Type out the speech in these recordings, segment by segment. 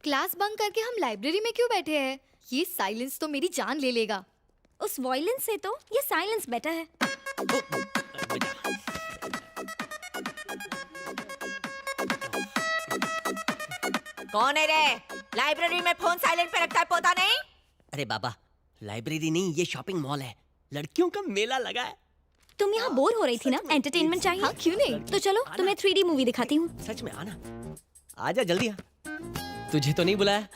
Class bunk करके हम library में क्यों बैठे हैं? ये साइलेंस तो मेरी जान ले लेगा। उस वॉयलेंस से तो ये साइलेंस बेटर है। कौन है रे? लाइब्रेरी में फोन साइलेंट पे रखता है, पोता नहीं? अरे बाबा, लाइब्रेरी नहीं, ये शॉपिंग मॉल है, लड़कियों का मेला लगा है। तुम यहाँ बोर हो रही थी ना, एंटरटेनमेंट चाहिए। हाँ, क्यों नहीं? तो चलो तुम्हें 3D मूवी दिखाती हूँ। सच में आना, आजा जल्दी आ। तुझे तो नहीं बुलाया।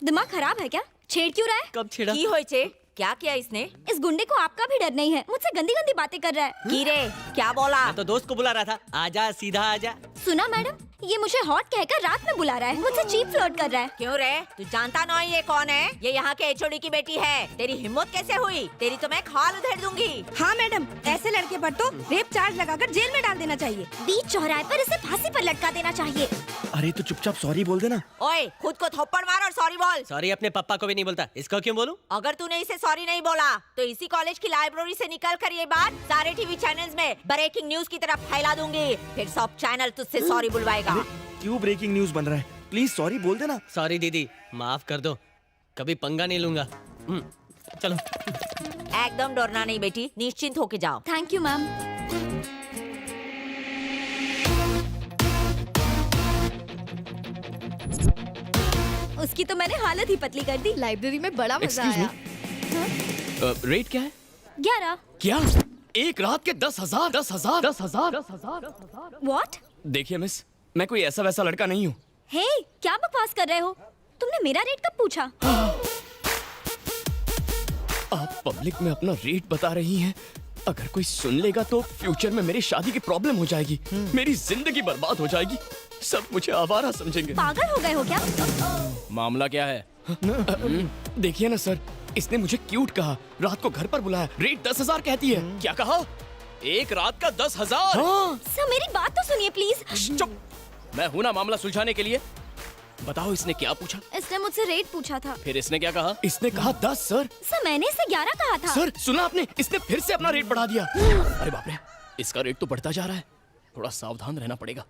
दिमाग खराब है क्या? छेड़ क्यों रहा है? कब छेड़ा? की होय छे? क्या किया इसने? इस गुंडे को आपका भी डर नहीं है, मुझसे गंदी गंदी बातें कर रहा है। की रे, क्या बोला? मैं तो दोस्त को बुला रहा था, आजा सीधा आजा। सुना मैडम, ये मुझे हॉट कहकर रात में बुला रहा है, मुझसे चीप फ्लर्ट कर रहा है। क्यों रे? तू जानता नहीं ये कौन है? ये यहाँ के एचओडी की बेटी है। तेरी हिम्मत कैसे हुई? तेरी तो मैं खाल उधेड़ दूंगी। हाँ मैडम, ऐसे लड़के पर तो रेप चार्ज लगाकर जेल में डाल देना चाहिए। बीच चौराहे पर इसे फांसी पर लटका देना चाहिए। अरे तो चुपचाप सॉरी बोल देना। ओए, खुद को थप्पड़ मार और सॉरी बोल। सॉरी अपने पापा को भी नहीं बोलता, इसको क्यों बोलूं? अगर तूने इसे सॉरी नहीं बोला तो इसी कॉलेज की लाइब्रेरी से निकल कर ये बात सारे टीवी चैनल्स में ब्रेकिंग न्यूज की तरह फैला दूंगी। फिर सब चैनल तुझसे सॉरी बुलवाएगा। क्यों ब्रेकिंग न्यूज बन रहा है? प्लीज सॉरी बोल देना। सॉरी दीदी, माफ कर दो, कभी पंगा नहीं लूंगा। चलो। एकदम डरना नहीं बेटी, निश्चिंत होके जाओ। Thank you ma'am. उसकी तो मैंने हालत ही पतली कर दी। लाइब्रेरी में बड़ा मजा Excuse me? आया। रेट क्या है? 11। क्या? एक रात के 10,000? 10,000? 10,000? व्हाट? देखिए मिस, मैं कोई ऐसा वैसा लड़का नहीं हूँ। हे, क्या बकवास कर रहे हो? तुमने मेरा रेट कब पूछा? आप पब्लिक में अपना रेट बता रही हैं। अगर कोई सुन लेगा तो फ्यूचर में मेरी शादी की प्रॉब्लम हो जाएगी, मेरी जिंदगी बर्बाद हो जाएगी, सब मुझे आवारा समझेंगे। पागल हो गए हो क्या? मामला क्या है? देखिए ना सर, इसने मुझे क्यूट कहा, रात को घर पर बुलाया, रेट 10,000 कहती है। क्या कहा? एक रात का 10,000? सर मेरी बात तो सुनिए प्लीज। चुप, मैं हूं ना मामला सुलझाने के लिए। बताओ इसने क्या पूछा? इसने मुझसे रेट पूछा था। फिर इसने क्या कहा? इसने कहा 10 सर। सर मैंने इसे 11 कहा था। सर सुना आपने, इसने फिर से अपना रेट बढ़ा दिया। अरे बाप रे, इसका रेट तो बढ़ता जा रहा है, थोड़ा सावधान रहना पड़ेगा।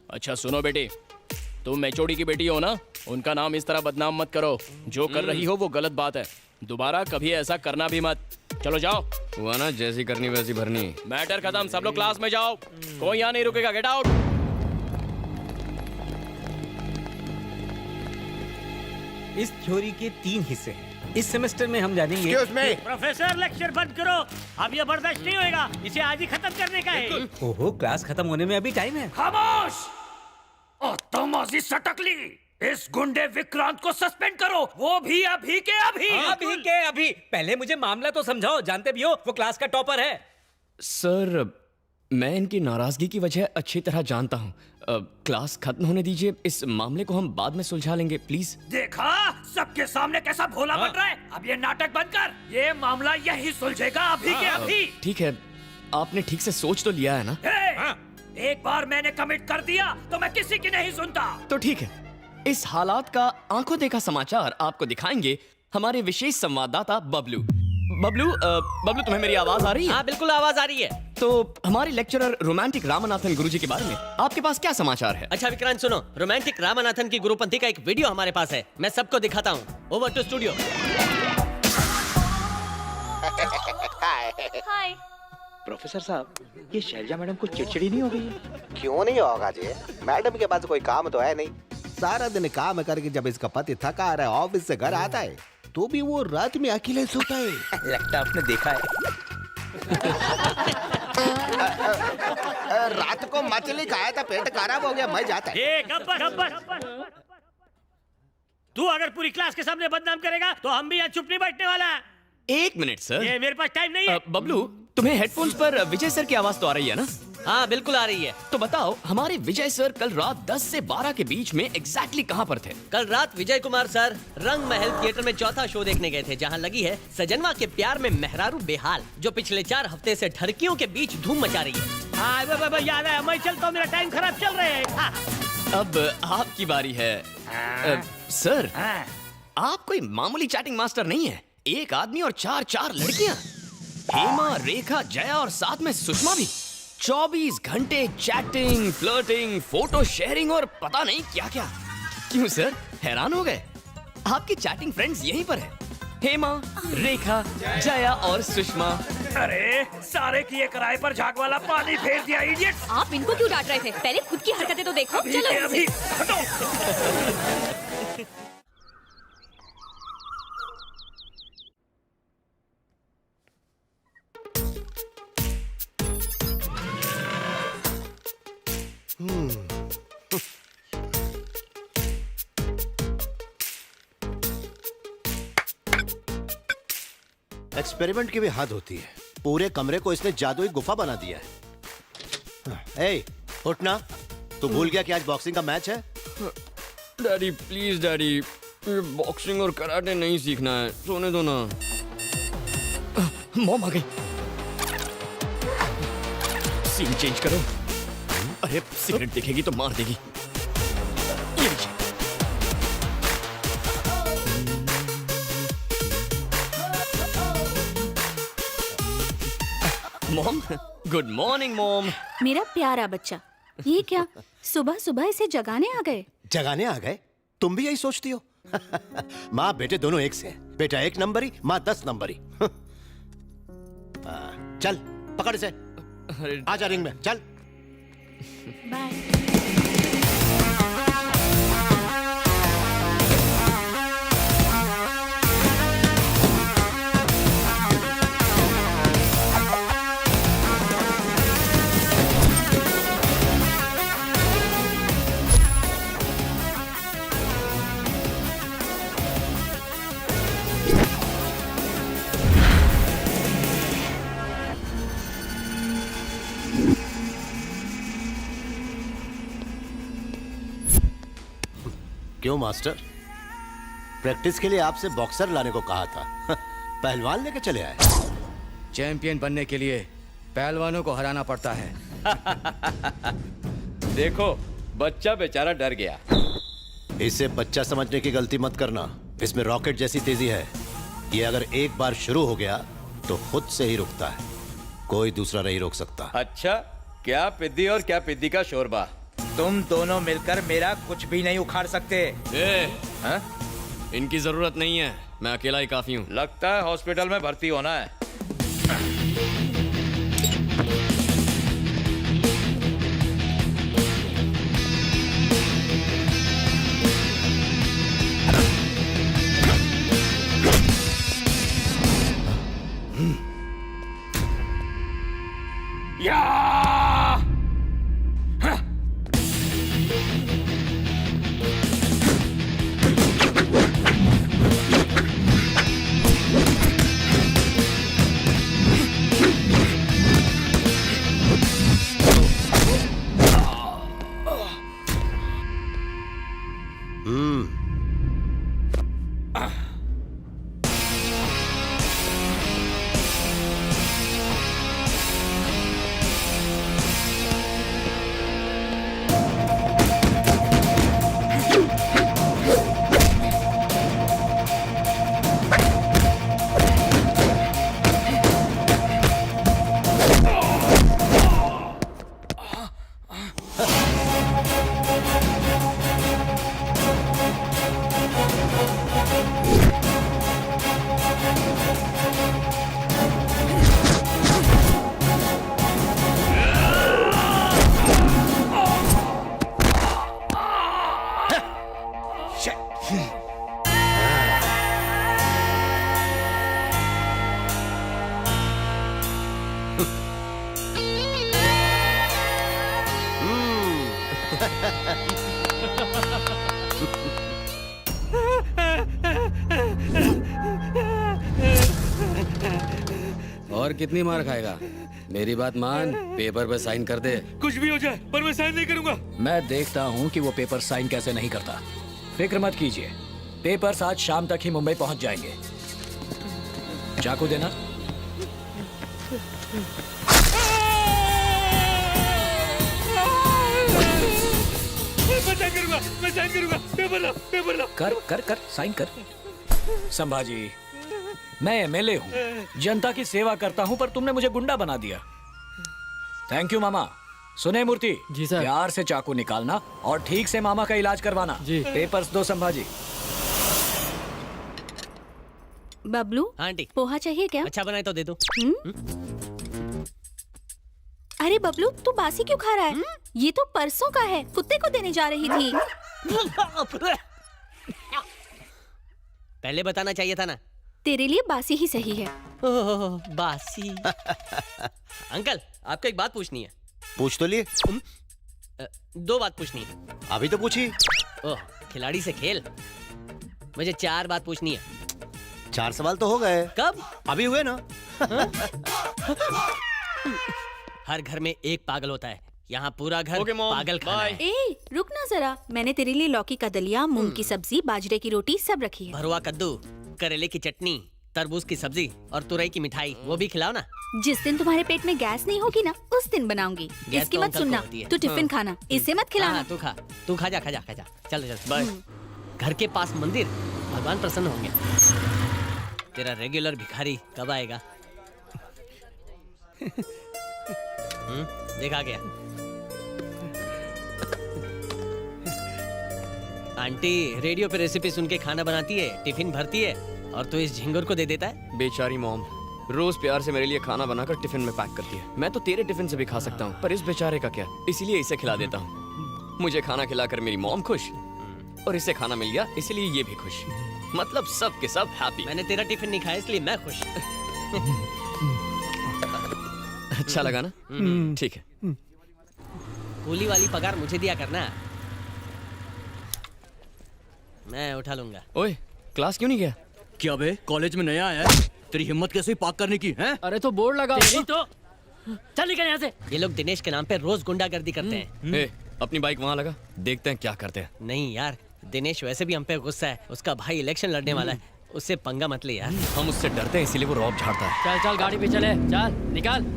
अच्छा सुनो बेटी, तुम एचओडी की बेटी हो ना, उनका नाम इस तरह बदनाम मत करो। जो कर रही हो वो गलत बात है, दोबारा कभी ऐसा करना भी मत। चलो जाओ। हुआ ना, जैसी करनी वैसी भरनी। मैटर खत्म, सब लोग क्लास में जाओ, कोई यहाँ नहीं रुकेगा, गेट आउट। इस थ्योरी के 3 हिस्से हैं। इस सेमेस्टर में हम जानेंगे। प्रोफेसर लेक्चर बंद करो, अब ये बर्दाश्त नहीं होएगा, इसे आज ही खत्म करने का है। ओहो, क्लास खत्म होने में अभी टाइम है। खामोश! तमाजी सटकली, इस गुंडे विक्रांत को सस्पेंड करो, वो भी अभी के अभी। अभी के अभी। पहले मुझे मामला तो समझाओ, जानते भी हो वो क्लास का टॉपर है। सर मैं इनकी नाराजगी की वजह अच्छी तरह जानता हूँ। क्लास खत्म होने दीजिए, इस मामले को हम बाद में सुलझा लेंगे प्लीज। देखा सबके सामने कैसा भोला बन रहा है। अब ये नाटक बंद कर, ये मामला यही सुलझेगा अभी के अभी। ठीक है, आपने ठीक से सोच तो लिया है ना? एक बार मैंने कमिट कर दिया तो मैं किसी की नहीं सुनता। तो ठीक है, इस हालात का आंखों देखा समाचार आपको दिखाएंगे हमारे विशेष संवाददाता बबलू। बबलू, बबलू तुम्हें मेरी आवाज आ रही है? हाँ बिल्कुल आवाज आ रही है। तो हमारे लेक्चरर रोमांटिक रामनाथन गुरुजी के बारे में आपके पास क्या समाचार है? अच्छा विक्रांत सुनो, रोमांटिक रामनाथन की गुरुपंथी का एक वीडियो हमारे पास है, मैं सबको दिखाता हूँ। Over to studio. Hi. Professor साहब, ये शैलजा मैडम को चिड़चिड़ी नहीं हो गई है? क्यों नहीं होगा जी, मैडम के पास कोई काम तो है नहीं। सारा दिन काम करके जब इसका पति थका रहा है, ऑफिस से घर आता है, तो भी वो रात में अकेले सोता है। लगता आपने देखा है। रात को मछली खाया था, पेट खराब हो गया, मैं जाता है। गब्बर, तू अगर पूरी क्लास के सामने बदनाम करेगा तो हम भी यहाँ चुप नहीं बैठने वाला। एक मिनट सर, ये मेरे पास टाइम नहीं है। बबलू तुम्हें हेडफोन्स पर विजय सर की आवाज तो आ रही है ना? हाँ बिल्कुल आ रही है। तो बताओ हमारे विजय सर कल रात 10 से 12 के बीच में एग्जैक्टली कहाँ पर थे? कल रात विजय कुमार सर रंग महल थिएटर में चौथा शो देखने गए थे, जहाँ लगी है सजनवा के प्यार में मेहरारू बेहाल, जो पिछले 4 हफ्ते से ठरकियों के बीच धूम मचा रही है। हाँ याद है, मैं चलता हूँ, मेरा टाइम खराब चल रहा है। अब आपकी बारी है। सर आप कोई मामूली चैटिंग मास्टर नहीं है, एक आदमी और 4 लड़कियां, हेमा, रेखा, जया और साथ में सुषमा भी। 24 घंटे चैटिंग, फ्लर्टिंग, फोटो शेयरिंग और पता नहीं क्या क्या। क्यों सर, हैरान हो गए? आपकी चैटिंग फ्रेंड्स यहीं पर है। हेमा, रेखा, जया और सुषमा। अरे सारे किए किराए पर झाग वाला पानी फेर दिया इडियट्स। आप इनको क्यों डांट रहे थे? पहले खुद की हरकतें तो देखो। चलो अभी हटो। एक्सपेरिमेंट की भी हद होती है। पूरे कमरे को इसने जादुई गुफा बना दिया है। ए, उठना। तू भूल गया कि आज बॉक्सिंग का मैच है? डैडी प्लीज डैडी, ये बॉक्सिंग और कराटे नहीं सीखना है, सोने दो ना। मॉम आ गई। सीन चेंज करो। अरे सिगरेट दिखेगी तो मार देगी। ये लीजिए। Mom, good morning mom. मेरा प्यारा बच्चा, ये क्या सुबह सुबह इसे जगाने आ गए? जगाने आ गए? तुम भी यही सोचती हो? माँ बेटे दोनों एक से हैं। बेटा 1 नंबरी, माँ 10 नंबरी। चल पकड़ से, आजा रिंग में, चल। बाय। क्यों मास्टर, प्रैक्टिस के लिए आपसे बॉक्सर लाने को कहा था, पहलवान लेके चले आए। चैंपियन बनने के लिए पहलवानों को हराना पड़ता है। देखो बच्चा बेचारा डर गया। इसे बच्चा समझने की गलती मत करना। इसमें रॉकेट जैसी तेजी है। ये अगर एक बार शुरू हो गया तो खुद से ही रुकता है, कोई दूसरा नहीं रोक सकता। अच्छा, क्या पिद्दी और क्या पिद्दी का शोरबा। तुम दोनों मिलकर मेरा कुछ भी नहीं उखाड़ सकते। हाँ? इनकी जरूरत नहीं है, मैं अकेला ही काफी हूँ। लगता है हॉस्पिटल में भर्ती होना है। और कितनी मार खाएगा? मेरी बात मान, पेपर पे साइन कर दे। कुछ भी हो जाए पर मैं साइन नहीं करूंगा। मैं देखता हूँ कि वो पेपर साइन कैसे नहीं करता। फिक्र मत कीजिए, पेपर्स आज शाम तक ही मुंबई पहुंच जाएंगे। चाकू देना। मैं साइन करूंगा। पेपर ला। कर साइन कर। संभाजी, मैं एमएलए हूँ, जनता की सेवा करता हूँ, पर तुमने मुझे गुंडा बना दिया। थैंक यू मामा, सुने मूर्ति जी सर। प्यार से चाकू निकालना और ठीक से मामा का इलाज करवाना। जी। पेपर्स दो संभाजी। बबलू हाँ आंटी, पोहा चाहिए क्या? अच्छा बनाए तो दे दो। अरे बबलू तू बासी क्यों खा रहा है? ये तो परसों का है, कुत्ते को देने जा रही थी। पहले बताना चाहिए था ना। तेरे लिए बासी ही सही है। ओह, बासी। अंकल, आपको एक बात पूछनी है। पूछ तो लिए। दो बात पूछनी है। अभी तो पूछी। ओह, खिलाड़ी से खेल। मुझे 4 बात पूछनी है। 4 सवाल तो हो गए। कब? अभी हुए ना। हर घर में एक पागल होता है, यहाँ पूरा घर Okay, Mom. पागल खाना Bye. है। ए रुक ना जरा, मैंने तेरे लिए लौकी का दलिया, मूंग की सब्जी, बाजरे की रोटी सब रखी है। भरुआ कद्दू, करेले की चटनी, तरबूज की सब्जी और तुरई की मिठाई, वो भी खिलाओ ना। जिस दिन तुम्हारे पेट में गैस नहीं होगी ना, उस दिन बनाऊंगी। गैस इसकी तो मत अंकल सुनना, को होती है। तू टिफिन खाना, इसे मत खिलाना। हाँ, तू खा, तू खा जा। चल बाय। घर के पास मंदिर, भगवान प्रसन्न होंगे। तेरा रेगुलर भिखारी कब आएगा? देखा गया। आंटी रेडियो पे रेसिपी सुन के खाना बनाती है, टिफिन भरती है, और तू इस झिंगुर को दे देता है। बेचारी मॉम रोज प्यार से मेरे लिए खाना बनाकर टिफिन में पैक करती है। मैं तो तेरे टिफिन से भी खा सकता हूँ, पर इस बेचारे का क्या, इसीलिए इसे खिला देता हूँ। मुझे खाना खिलाकर मेरी मॉम खुश, और इसे खाना मिल गया इसलिए ये भी खुश। मतलब सब के सब हैप्पी। मैंने तेरा टिफिन नहीं खाया इसलिए मैं खुश। अच्छा लगा ना? ठीक है। कूली वाली पगार मुझे दिया करना, मैं उठा लूंगा। ओए क्लास क्यों नहीं गया? क्या बे, कॉलेज में नया आया है? तेरी हिम्मत कैसे हुई पार्क करने की हैं? अरे तो बोर्ड लगा। तो चल निकल यहाँ से। ये लोग दिनेश के नाम पे रोज गुंडागर्दी करते हैं। ए, अपनी बाइक वहाँ लगा, देखते हैं क्या करते हैं। नहीं यार, दिनेश वैसे भी हम पे गुस्सा है। उसका भाई इलेक्शन लड़ने वाला है, उससे पंगा मत ले यार। हम उससे डरते हैं इसीलिए वो रौब झाड़ता है। चल गाड़ी पे चले, चल निकाल।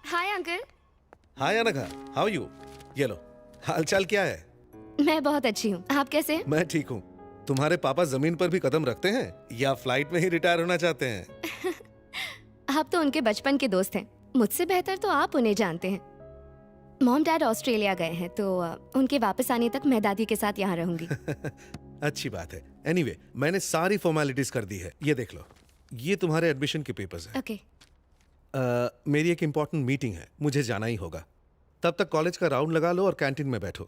Hi uncle. Hi Anagha, how you? ये लो, हालचाल क्या है? मैं बहुत अच्छी हूँ, आप कैसे हैं? मैं ठीक हूँ। तुम्हारे पापा जमीन पर भी कदम रखते हैं या फ्लाइट में ही रिटायर होना चाहते हैं? आप तो उनके बचपन के दोस्त हैं, मुझसे बेहतर तो आप उन्हें जानते हैं। मॉम डैड ऑस्ट्रेलिया गए हैं, तो उनके वापस आने तक मैं दादी के साथ यहाँ रहूंगी। अच्छी बात है। एनीवे, मैंने सारी फॉर्मेलिटीज कर दी है। ये देख लो, ये तुम्हारे एडमिशन के पेपर्स हैं। ओके। मेरी एक इम्पोर्टेंट मीटिंग है, मुझे जाना ही होगा। तब तक कॉलेज का राउंड लगा लो और कैंटीन में बैठो।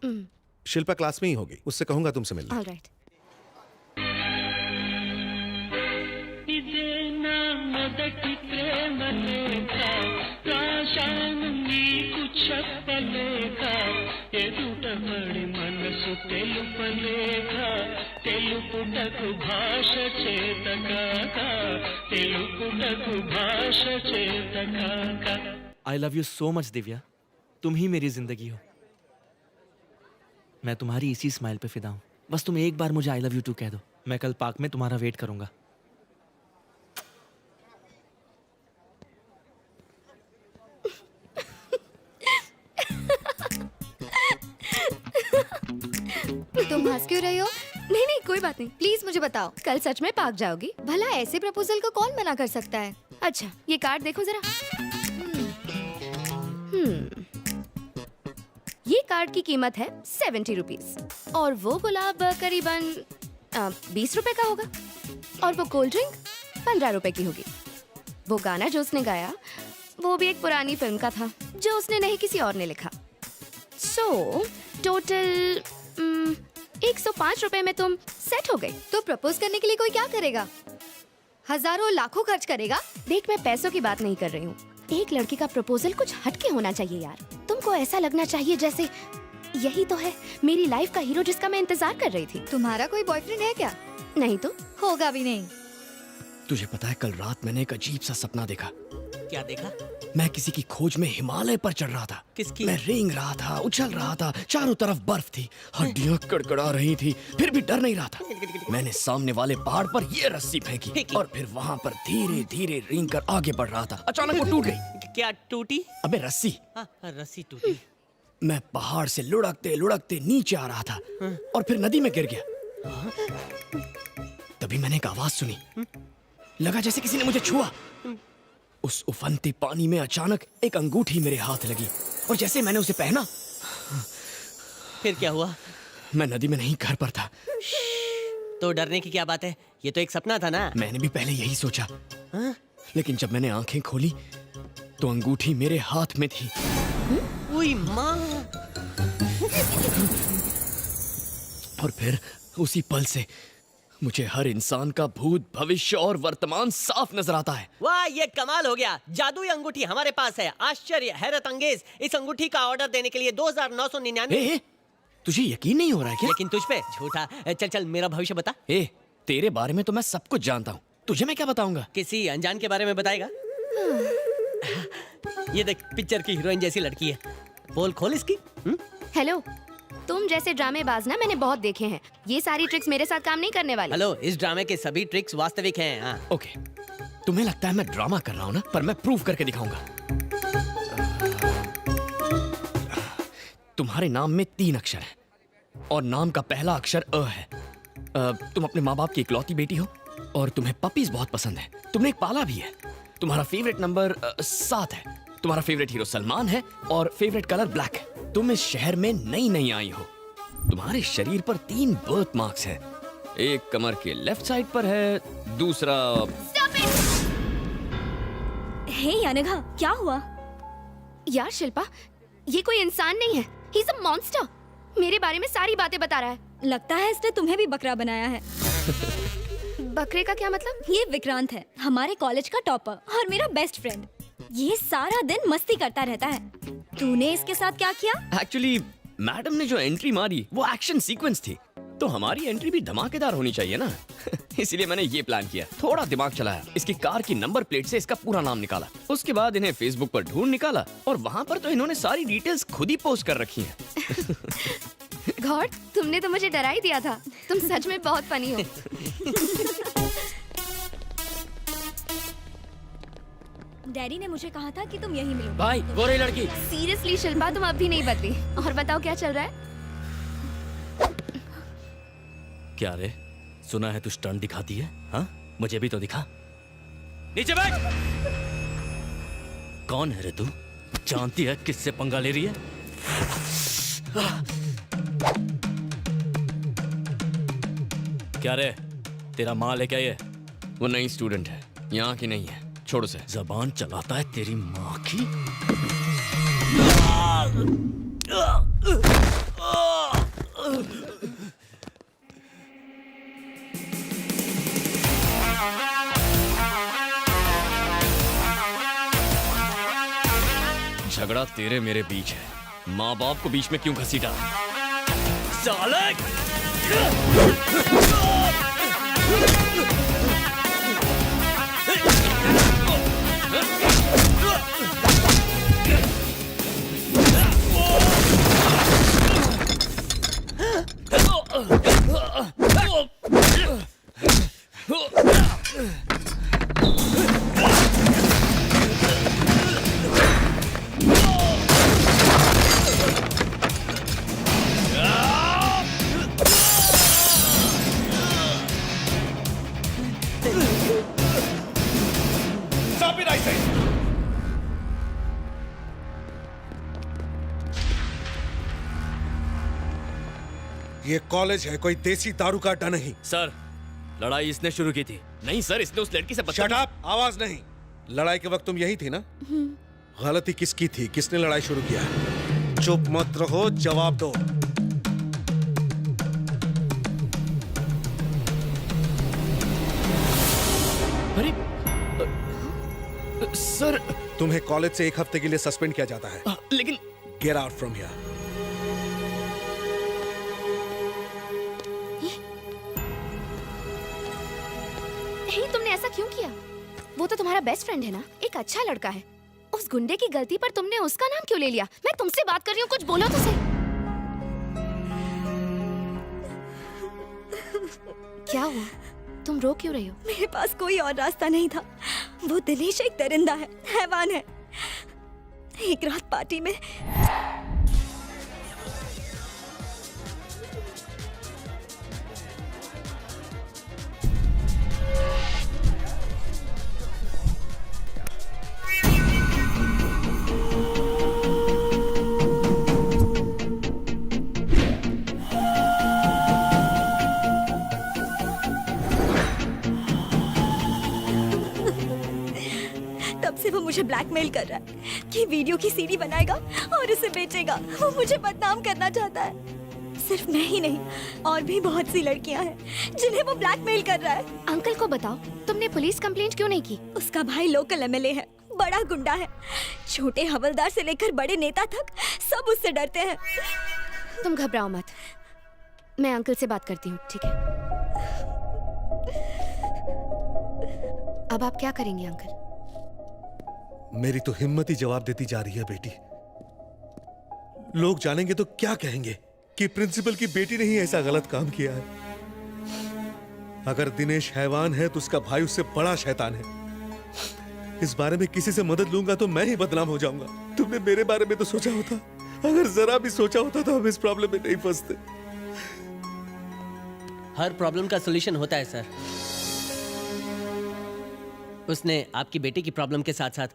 शिल्पा क्लास में ही होगी, उससे कहूंगा तुमसे मिलने। Alright. I love you so much Divya, तुम ही मेरी जिंदगी हो। मैं तुम्हारी इसी स्माइल पे फिदा हूँ। बस तुम एक बार मुझे आई लव यू टू कह दो, मैं कल पार्क में तुम्हारा वेट करूंगा। तुम हंस क्यों रही हो? नहीं नहीं कोई बात नहीं, प्लीज मुझे बताओ, कल सच में पार्क जाओगी? भला ऐसे प्रपोजल को कौन मना कर सकता है? अच्छा ये कार्ड देखो जरा। ये कार्ड की कीमत है 70 रुपीज, और वो गुलाब करीबन 20 रुपए का होगा, और वो कोल्ड ड्रिंक 15 रुपए की होगी। वो गाना जो उसने गाया वो भी एक पुरानी फिल्म का था, जो उसने नहीं किसी और ने लिखा। सो टोटल 105 रुपए में तुम सेट हो गई। तो प्रपोज करने के लिए कोई क्या करेगा? हजारों लाखों खर्च करेगा? देख मैं पैसों की बात नहीं कर रही हूँ, एक लड़की का प्रपोजल कुछ हटके होना चाहिए यार। तुमको ऐसा लगना चाहिए जैसे यही तो है मेरी लाइफ का हीरो जिसका मैं इंतजार कर रही थी। तुम्हारा कोई बॉयफ्रेंड है क्या? नहीं तो होगा भी नहीं। तुझे पता है कल रात मैंने एक अजीब सा सपना देखा। क्या देखा? मैं किसी की खोज में हिमालय पर चढ़ रहा था। किसकी? मैं रेंग रहा था, उछल रहा था, चारों तरफ बर्फ थी, हड्डियां कड़कड़ा रही थी, फिर भी डर नहीं रहा था। मैंने सामने वाले पहाड़ पर ये रस्सी फेंकी और फिर वहाँ पर धीरे धीरे रेंग कर आगे बढ़ रहा था। अचानक वो टूट गई। क्या टूटी? अबे रस्सी। रस्सी टूटी। मैं पहाड़ से लुढ़कते लुढ़कते नीचे आ रहा था और फिर नदी में गिर गया। तभी मैंने एक आवाज सुनी, लगा जैसे किसी ने मुझे छुआ। उस उफनते पानी में अचानक एक अंगूठी मेरे हाथ लगी और जैसे मैंने उसे पहना, फिर क्या हुआ? मैं नदी में नहीं, घर पर था। तो डरने की क्या बात है, ये तो एक सपना था ना। मैंने भी पहले यही सोचा, लेकिन जब मैंने आंखें खोली तो अंगूठी मेरे हाथ में थी। ओए माँ! और फिर उसी पल से मुझे हर इंसान का भूत, भविष्य और वर्तमान साफ नजर आता है। वाह, ये कमाल हो गया। जादुई अंगूठी हमारे पास है। आश्चर्य, हैरत अंगेज। इस अंगूठी का ऑर्डर देने के लिए 2999। तुझे यकीन नहीं हो रहा है क्या? लेकिन तुझ पे झूठा। चल चल मेरा भविष्य बता। तेरे बारे में तो मैं सब कुछ जानता हूँ, तुझे मैं क्या बताऊंगा? किसी अनजान के बारे में बताएगा? ये देख, पिक्चर की हीरोइन जैसी लड़की है। बोल खोल इसकी। हेलो, तुम जैसे ड्रामेबाज ना मैंने बहुत देखे हैं। ये सारी ट्रिक्स मेरे साथ काम नहीं करने वाली। हेलो, इस ड्रामे के सभी ट्रिक्स वास्तविक हैं। हाँ। ओके, तुम्हें लगता है मैं ड्रामा कर रहा हूँ ना, पर मैं प्रूव करके दिखाऊंगा। तुम्हारे नाम में 3 अक्षर हैं और नाम का पहला अक्षर अ है। तुम अपने माँ बाप की इकलौती बेटी हो और तुम्हें पपीज बहुत पसंद है। तुमने एक पाला भी है। तुम्हारा फेवरेट नंबर 7 है। तुम्हारा फेवरेट हीरो सलमान है और फेवरेट कलर ब्लैक है। तुम इस शहर में नई आई हो। तुम्हारे शरीर पर 3 बर्थ मार्क्स हैं। एक कमर के लेफ्ट साइड पर है, दूसरा। हे अनघा, क्या हुआ? यार शिल्पा, ये कोई इंसान नहीं है, ही इज अ मॉन्स्टर। मेरे बारे में सारी बातें बता रहा है। लगता है इसने तुम्हें भी बकरा बनाया है। बकरे का क्या मतलब? ये विक्रांत है, हमारे कॉलेज का टॉपर और मेरा बेस्ट फ्रेंड। ये सारा दिन मस्ती करता रहता है। तूने इसके साथ क्या किया? एक्चुअली मैडम ने जो एंट्री मारी वो एक्शन सीक्वेंस थी, तो हमारी एंट्री भी धमाकेदार होनी चाहिए ना। इसीलिए मैंने ये प्लान किया, थोड़ा दिमाग चलाया, इसकी कार की नंबर प्लेट से इसका पूरा नाम निकाला। उसके बाद इन्हें फेसबुक पर ढूंढ निकाला और वहाँ पर तो इन्होंने सारी डिटेल्स खुद ही पोस्ट कर रखी हैं। गॉड, तुमने तो मुझे डरा ही दिया था। तुम सच में बहुत फनी हो। डैडी ने मुझे कहा था कि तुम यहीं मिलो। भाई, वो रही लड़की। सीरियसली शिल्पा, तुम अब भी नहीं बदली। और बताओ क्या चल रहा है? क्या रे, सुना है तू स्टंट दिखाती है? हाँ, मुझे भी तो दिखा। नीचे बैठ। कौन है रे तू? जानती है किससे पंगा ले रही है? क्या रे, तेरा माल है क्या ये? वो नई स्टूडेंट है, यहाँ की नहीं है, छोड़ उसे। जबान चलाता है तेरी माँ की। झगड़ा तेरे मेरे बीच है, माँ बाप को बीच में क्यों घसीटा? साले! ये कॉलेज है, कोई देसी दारू का अड्डा नहीं। सर, लड़ाई इसने शुरू की थी। नहीं सर, इसने उस लड़की से शट अप, आवाज नहीं। लड़ाई के वक्त तुम यही थी ना? गलती किसकी थी? किसने लड़ाई शुरू किया? चुप मत रहो, जवाब दो। अरे सर, तुम्हें कॉलेज से 1 हफ्ते के लिए सस्पेंड किया जाता है। लेकिन गेट आउट फ्रॉम हियर। क्यों किया? वो तो तुम्हारा बेस्ट फ्रेंड है ना, एक अच्छा लड़का है। उस गुंडे की गलती पर तुमने उसका नाम क्यों ले लिया? मैं तुमसे बात कर रही हूँ, कुछ बोलो तो सही। क्या हुआ? तुम रो क्यों रही हो? मेरे पास कोई और रास्ता नहीं था। वो दिनेश एक दरिंदा है, हैवान है। एक रात पार्टी में तब से वो मुझे ब्लैकमेल कर रहा है कि वीडियो की सीडी बनाएगा और उसे बेचेगा। वो मुझे बदनाम करना चाहता है। सिर्फ मैं ही नहीं, और भी बहुत सी लड़कियां हैं जिन्हें वो ब्लैकमेल कर रहा है। अंकल को बताओ, तुमने पुलिस कंप्लेंट क्यों नहीं की? उसका भाई लोकल एमएलए है, बड़ा गुंडा है। छोटे हवलदार से लेकर बड़े नेता तक सब उससे डरते हैं। तुम घबराओ मत, मैं अंकल से बात करती हूँ, ठीक है? अब आप क्या करेंगे अंकल? मेरी तो हिम्मत ही जवाब देती जा रही है बेटी। लोग जानेंगे तो क्या कहेंगे कि प्रिंसिपल की बेटी ने ही ऐसा गलत काम किया है। अगर दिनेश हैवान है तो उसका भाई उससे बड़ा शैतान है। इस बारे में किसी से मदद लूंगा तो मैं ही बदनाम हो जाऊंगा। तुमने मेरे बारे में तो सोचा होता, अगर जरा भी सोचा होता तो हम इस प्रॉब्लम में नहीं फंसते। हर प्रॉब्लम का सॉल्यूशन होता है सर। उसने आपकी बेटी की प्रॉब्लम के साथ साथ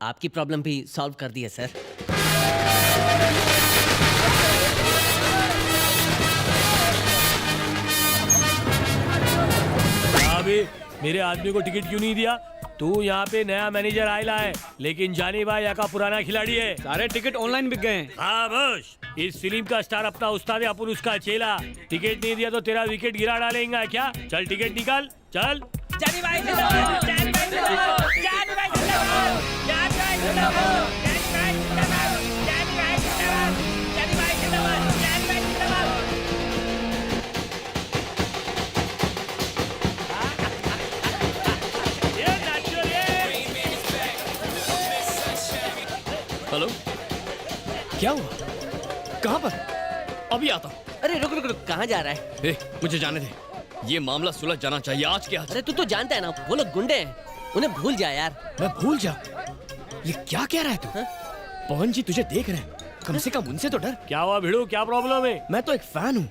आपकी प्रॉब्लम भी सॉल्व कर दी है सर। अभी मेरे आदमी को टिकट क्यों नहीं दिया? तू यहाँ पे नया मैनेजर आयला है, लेकिन जानी भाई यहाँ का पुराना खिलाड़ी है। सारे टिकट ऑनलाइन बिक गए हैं। हाँ बस, इस फिल्म का स्टार अपना उस्ताद है, अपन उसका चेला। टिकट नहीं दिया तो तेरा विकेट गिरा डालेगा क्या? चल टिकट निकाल, चल। जानी भाई जिंदाबाद, जानी भाई जिंदाबाद, जानी भाई जिंदाबाद, जानी भाई जिंदाबाद, जानी भाई जिंदाबाद, जानी भाई जिंदाबाद, जानी भाई जिंदाबाद, जानी भाई जिंदाबाद। हेलो, क्या हुआ? कहाँ पर? अभी आता हूँ। अरे रुक रुक रुक, कहाँ जा रहा है? ए, मुझे जाने दे, ये मामला सुलझ जाना चाहिए आज के आज। अरे तू तो जानता है ना, वो लोग गुंडे हैं, उन्हें भूल जा यार। मैं भूल जा? ये क्या कह रहा है तू? पवन जी तुझे देख रहे हैं, कम से कम उनसे तो डर। क्या हुआ भिड़ू, क्या प्रॉब्लम है? मैं तो एक फैन हूँ।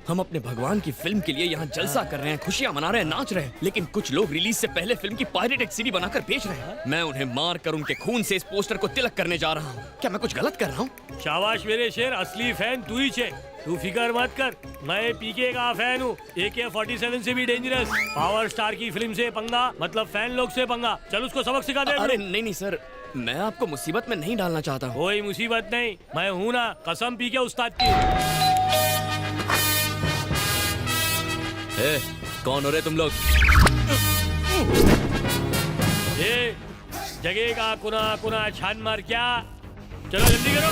हम अपने भगवान की फिल्म के लिए यहाँ जलसा कर रहे हैं, खुशियाँ मना रहे हैं, नाच रहे हैं, लेकिन कुछ लोग रिलीज से पहले फिल्म की पायरेटेड सीडी बनाकर बेच रहे हैं। मैं उन्हें मार कर उनके खून से इस पोस्टर को तिलक करने जा रहा हूँ। क्या मैं कुछ गलत कर रहा हूँ? शाबाश मेरे शेर, असली फैन तू ही छे। तू फिकर मत कर, मैं पीके का फैन हूँ। AK-47 से भी डेंजरस। पावर स्टार की फिल्म से पंगा मतलब फैन लोग से पंगा। चल उसको सबक सिखा दे। अरे नहीं नहीं सर, मैं आपको मुसीबत में नहीं डालना चाहता हूँ। कोई मुसीबत नहीं, मैं हूँ ना, कसम पीके उस्ताद की। ए, कौन हो रहे तुम लोग? ये जगह का कुना कुना छान मार क्या? चलो जल्दी करो।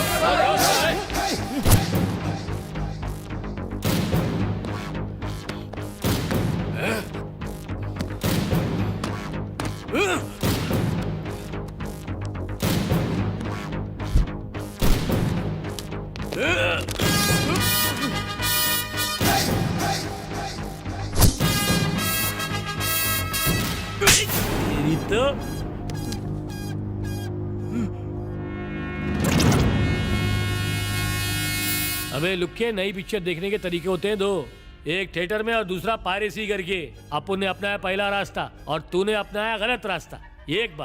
तो अबे लुक्के, नई पिक्चर देखने के तरीके होते हैं दो। एक थिएटर में और दूसरा पायरेसी करके। अपन ने अपनाया पहला रास्ता और तूने अपनाया गलत रास्ता। एक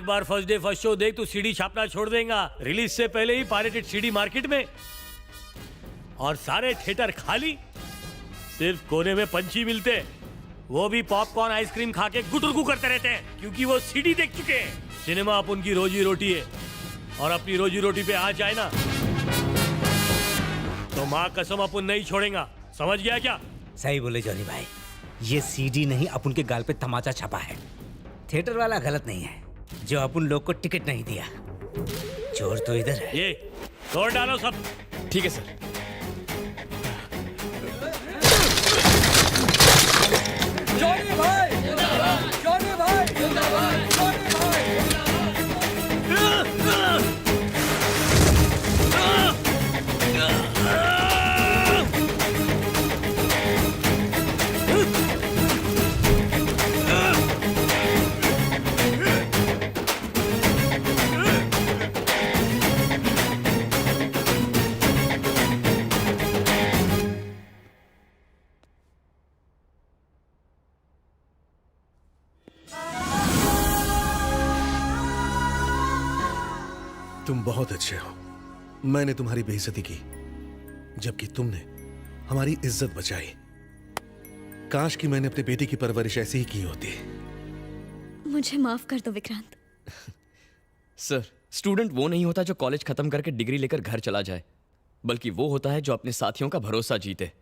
बार फर्स्ट डे फर्स्ट शो देख, तू सीडी छापना छोड़ देगा। रिलीज से पहले ही पायरेटेड सीडी मार्केट में और सारे थिएटर खाली। सिर्फ कोने में पंछी मिलते, वो भी पॉपकॉर्न आइसक्रीम खा के गुटुरगु करते रहते हैं, क्योंकि वो सीडी देख चुके हैं। सिनेमा अपन की रोजी रोटी है, और अपनी रोजी रोटी पे आ जाए ना तो माँ कसम अपन नहीं छोड़ेगा। समझ गया क्या? सही बोले जॉनी भाई, ये सीडी नहीं अपन के गाल पे तमाचा छपा है। थिएटर वाला गलत नहीं है जो अपन लोग को टिकट नहीं दिया। चोर तो इधर है। ये तोड़ डालो सब। ठीक है सर। जॉनी भाई तुम बहुत अच्छे हो। मैंने तुम्हारी बेइज्जती की, जबकि तुमने हमारी इज्जत बचाई। काश कि मैंने अपने बेटी की परवरिश ऐसी ही की होती। मुझे माफ कर दो विक्रांत। सर, स्टूडेंट वो नहीं होता जो कॉलेज खत्म करके डिग्री लेकर घर चला जाए, बल्कि वो होता है जो अपने साथियों का भरोसा जीते।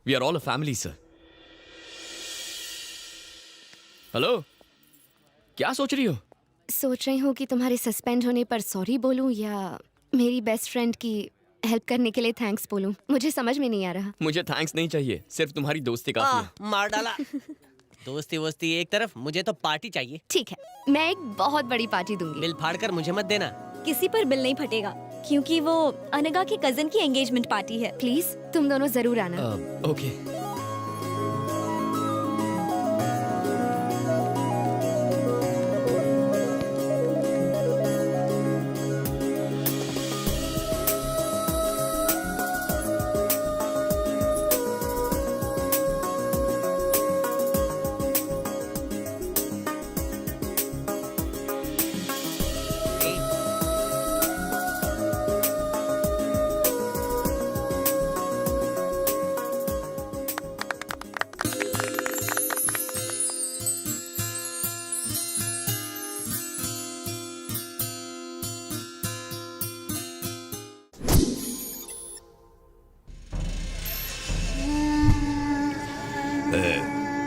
We are all a family sir. Hello, क्या सोच रही हो? सोच रही हूँ कि तुम्हारे सस्पेंड होने पर सॉरी बोलूं या मेरी बेस्ट फ्रेंड की हेल्प करने के लिए थैंक्स बोलूं। मुझे समझ में नहीं आ रहा। मुझे थैंक्स नहीं चाहिए, सिर्फ तुम्हारी दोस्ती काफी है। मार डाला। दोस्ती वोस्ती एक तरफ, मुझे तो पार्टी चाहिए। ठीक है, मैं एक बहुत बड़ी पार्टी दूंगी। बिल फाड़ कर मुझे मत देना। किसी पर बिल नहीं फटेगा, क्योंकि वो अनगा की कजन की एंगेजमेंट पार्टी है। प्लीज तुम दोनों जरूर आना। ओके।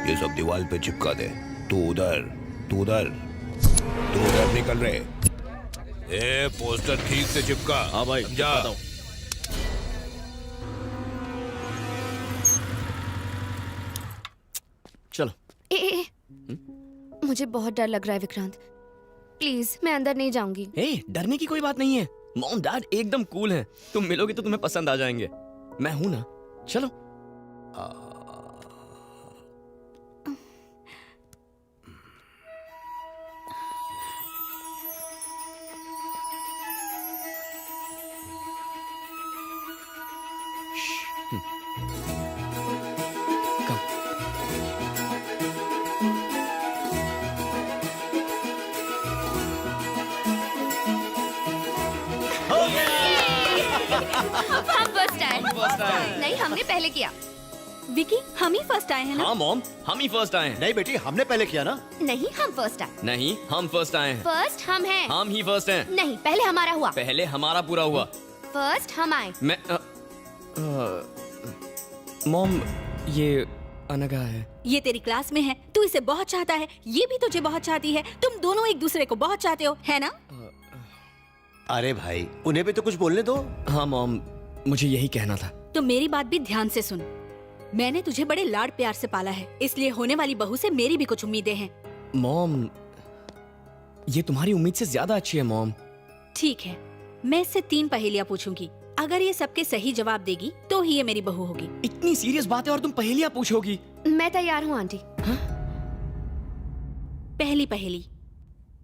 ये सब दीवार पे चिपका दे। तू उधर, तू उधर, तू उधर निकल रहे। ए, पोस्टर ठीक से चिपका। हाँ भाई, समझा? चलो। ए, मुझे बहुत डर लग रहा है विक्रांत। प्लीज मैं अंदर नहीं जाऊंगी। ए, डरने की कोई बात नहीं है। मॉम डैड एकदम कूल हैं। तुम मिलोगे तो तुम्हें पसंद आ जाएंगे। मैं हूं ना, चलो। हम फर्स्ट आए। नहीं, हमने पहले किया। विकी, हम ही फर्स्ट आए हैं ना? हाँ मॉम, हम ही फर्स्ट आए हैं। नहीं बेटी, हमने पहले किया ना। नहीं, हम फर्स्ट आए। नहीं, हम फर्स्ट आए हैं। फर्स्ट हम हैं। हम ही फर्स्ट हैं। नहीं, पहले हमारा हुआ। पहले हमारा पूरा हुआ। फर्स्ट हम आए। मैं मॉम, ये अनगा है। ये तेरी क्लास में है, तू इसे बहुत चाहता है, ये भी तुझे बहुत चाहती है। तुम दोनों एक दूसरे को बहुत चाहते हो, है ना? अरे भाई, उन्हें भी तो कुछ बोलने दो। हाँ मॉम, मुझे यही कहना था। तो मेरी बात भी ध्यान से सुन। मैंने तुझे बड़े लाड प्यार से पाला है, इसलिए होने वाली बहू से मेरी भी कुछ उम्मीदें हैं। मॉम, ये तुम्हारी उम्मीद से ज्यादा अच्छी है मॉम। ठीक है, मैं इससे 3 पहेलियाँ पूछूंगी। अगर ये सबके सही जवाब देगी तो ही ये मेरी बहू होगी। इतनी सीरियस बात है और तुम पहेलियाँ पूछोगी? मैं तैयार हूँ आंटी। पहली पहेली,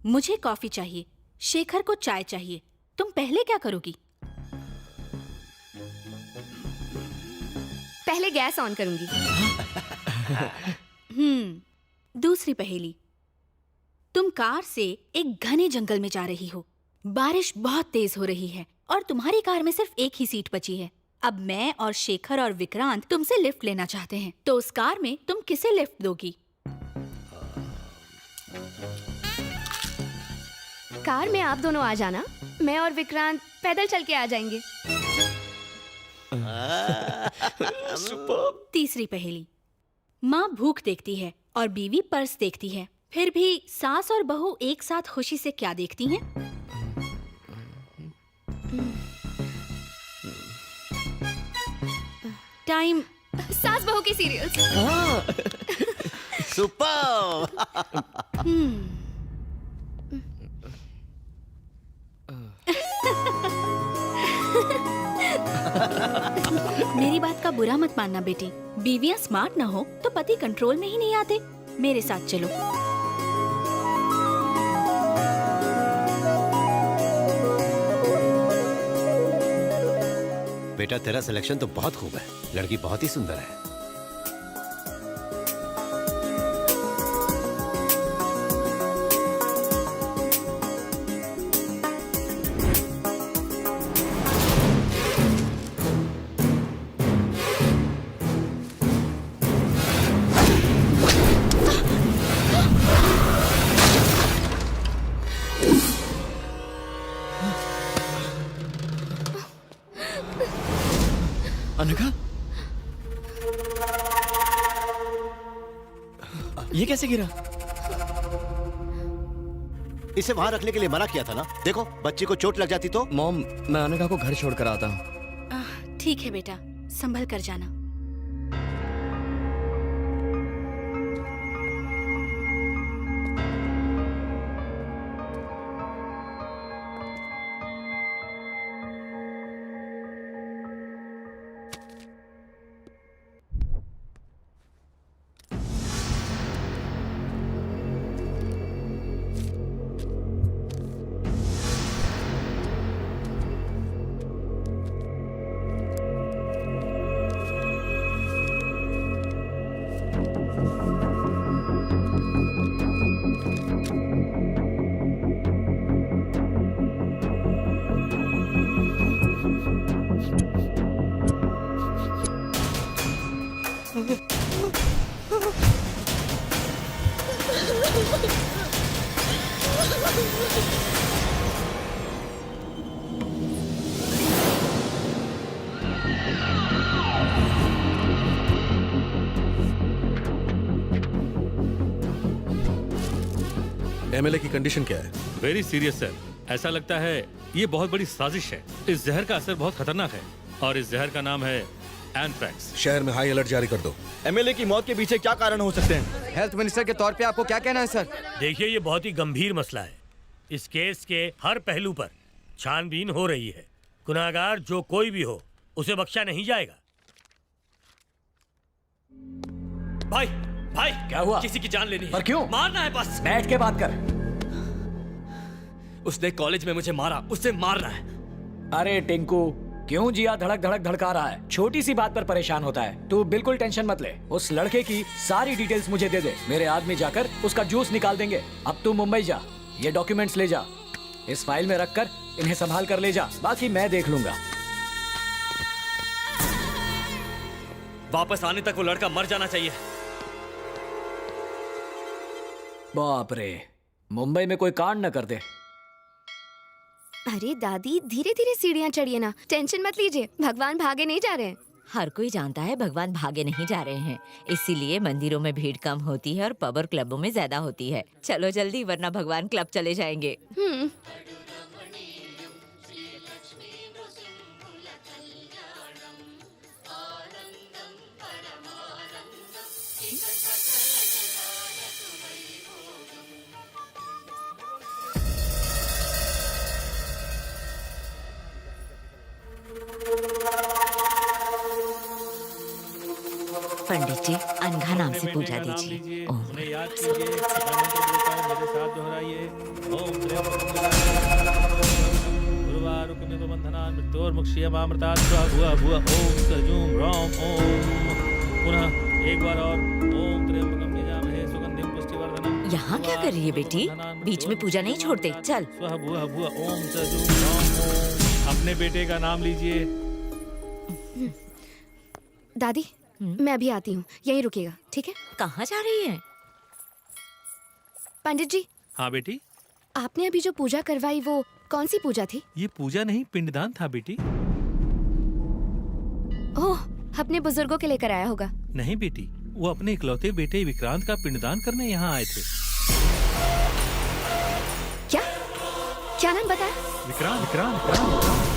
मुझे कॉफी चाहिए, शेखर को चाय चाहिए, तुम पहले क्या करोगी? पहले गैस ऑन करूंगी। दूसरी पहेली, तुम कार से एक घने जंगल में जा रही हो, बारिश बहुत तेज हो रही है और तुम्हारी कार में सिर्फ एक ही सीट बची है। अब मैं और शेखर और विक्रांत तुमसे लिफ्ट लेना चाहते हैं, तो उस कार में तुम किसे लिफ्ट दोगी? कार में आप दोनों आ जाना, मैं और विक्रांत पैदल चल के आ जाएंगे। तीसरी पहेली, माँ भूख देखती है और बीवी पर्स देखती है, फिर भी सास और बहू एक साथ खुशी से क्या देखती हैं? टाइम। सास बहू की सीरियल्स। सुपर। मेरी बात का बुरा मत मानना बेटी, बीवियां स्मार्ट ना हो तो पति कंट्रोल में ही नहीं आते। मेरे साथ चलो। बेटा, तेरा सिलेक्शन तो बहुत खूब है, लड़की बहुत ही सुंदर है। अनघा, ये कैसे गिरा? इसे वहां रखने के लिए मना किया था ना। देखो बच्ची को चोट लग जाती तो। मॉम, मैं अनघा को घर छोड़कर आता हूँ। ठीक है बेटा, संभल कर जाना। एमएलए की कंडीशन क्या है? Very serious sir. ऐसा लगता है ये बहुत बड़ी साजिश है। इस जहर का असर बहुत खतरनाक है और इस जहर का नाम है एंथ्रैक्स। शहर में हाई अलर्ट जारी कर दो। एमएलए की मौत के पीछे क्या कारण हो सकते हैं? हेल्थ मिनिस्टर के तौर पे आपको क्या कहना है सर? देखिए, ये बहुत ही गंभीर मसला है। इस केस के हर पहलू पर छानबीन हो रही है। गुनाहगार जो कोई भी हो, उसे बख्शा नहीं जाएगा। भाई भाई, क्या हुआ? किसी की जान लेनी है। पर क्यों? मारना है बस। बैठ के बात कर। उसने कॉलेज में मुझे मारा, उससे मारना है। अरे टिंकू, क्यों जिया धड़क धड़क धड़का रहा है? छोटी सी बात पर परेशान होता है। तू बिल्कुल टेंशन मत ले। उस लड़के की सारी डिटेल्स मुझे दे दे। मेरे आदमी जाकर उसका जूस निकाल देंगे। अब तू मुंबई जा, ये डॉक्यूमेंट्स ले जा, इस फाइल में रखकर इन्हें संभाल कर ले जा। बाकी मैं देख लूंगा। वापस आने तक वो लड़का मर जाना चाहिए। बाप रे, मुंबई में कोई कांड न कर दे। अरे दादी, धीरे धीरे सीढ़ियाँ चढ़िए ना, टेंशन मत लीजिए। भगवान भागे नहीं जा रहे हैं। हर कोई जानता है भगवान भागे नहीं जा रहे हैं, इसीलिए मंदिरों में भीड़ कम होती है और पब और क्लबों में ज्यादा होती है। चलो जल्दी, वरना भगवान क्लब चले जाएंगे। पंडित जी, अनघा नाम से पूजा दीजिए। ओम। उन्हें याद कीजिए, मैं मंत्र बोलता हूं, मेरे साथ दोहराइए। ओम गुरुवारुकमिवबन्धनान् मृत्योर्मुक्षीयमामृतात् स्वाहा भुवः भुवः। ओम सजूम रौम ओम। पुनः एक बार और। ओम त्र्यंबकं यजामहे सुगंधिं पुष्टिवर्धनम्। यहाँ क्या कर रही है बेटी? बीच में पूजा नहीं छोड़ते। चल। स्वाहा भुवः भुवः। ओम सजूम रौम ओम। अपने बेटे का नाम लीजिए। दादी, मैं अभी आती हूँ, यहीं रुकिएगा, ठीक है? कहाँ जा रही है? पंडित जी। हाँ बेटी। आपने अभी जो पूजा करवाई, वो कौन सी पूजा थी? ये पूजा नहीं, पिंडदान था बेटी। ओह, अपने बुजुर्गों के लेकर आया होगा। नहीं बेटी, वो अपने इकलौते बेटे विक्रांत का पिंडदान करने यहाँ आए थे। क्या क्या नाम बताया? विक्रांत विक्रांत विक्रांत।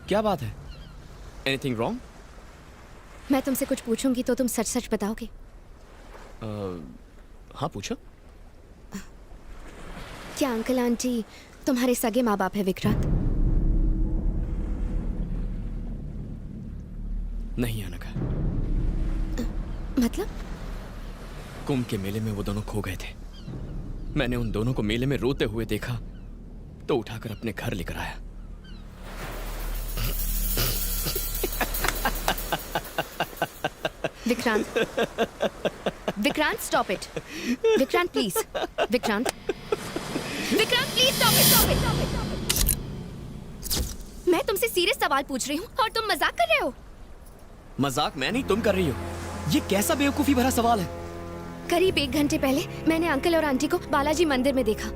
क्या बात है? Anything wrong? मैं तुमसे कुछ पूछूंगी तो तुम सच सच बताओगे? हाँ पूछो। क्या अंकल आंटी तुम्हारे सगे माँ बाप है विक्रांत? नहीं अनघा। मतलब? कुंभ के मेले में वो दोनों खो गए थे। मैंने उन दोनों को मेले में रोते हुए देखा तो उठाकर अपने घर लेकर आया। Vikrant, Vikrant stop it. Vikrant please, Vikrant, Vikrant please stop it, stop it, stop it. से सीरियस सवाल पूछ रही हूँ और तुम मजाक कर रहे हो। मजाक मैं नहीं, तुम कर रही हो। ये कैसा बेवकूफी भरा सवाल है? करीब 1 घंटे पहले मैंने अंकल और आंटी को बालाजी मंदिर में देखा।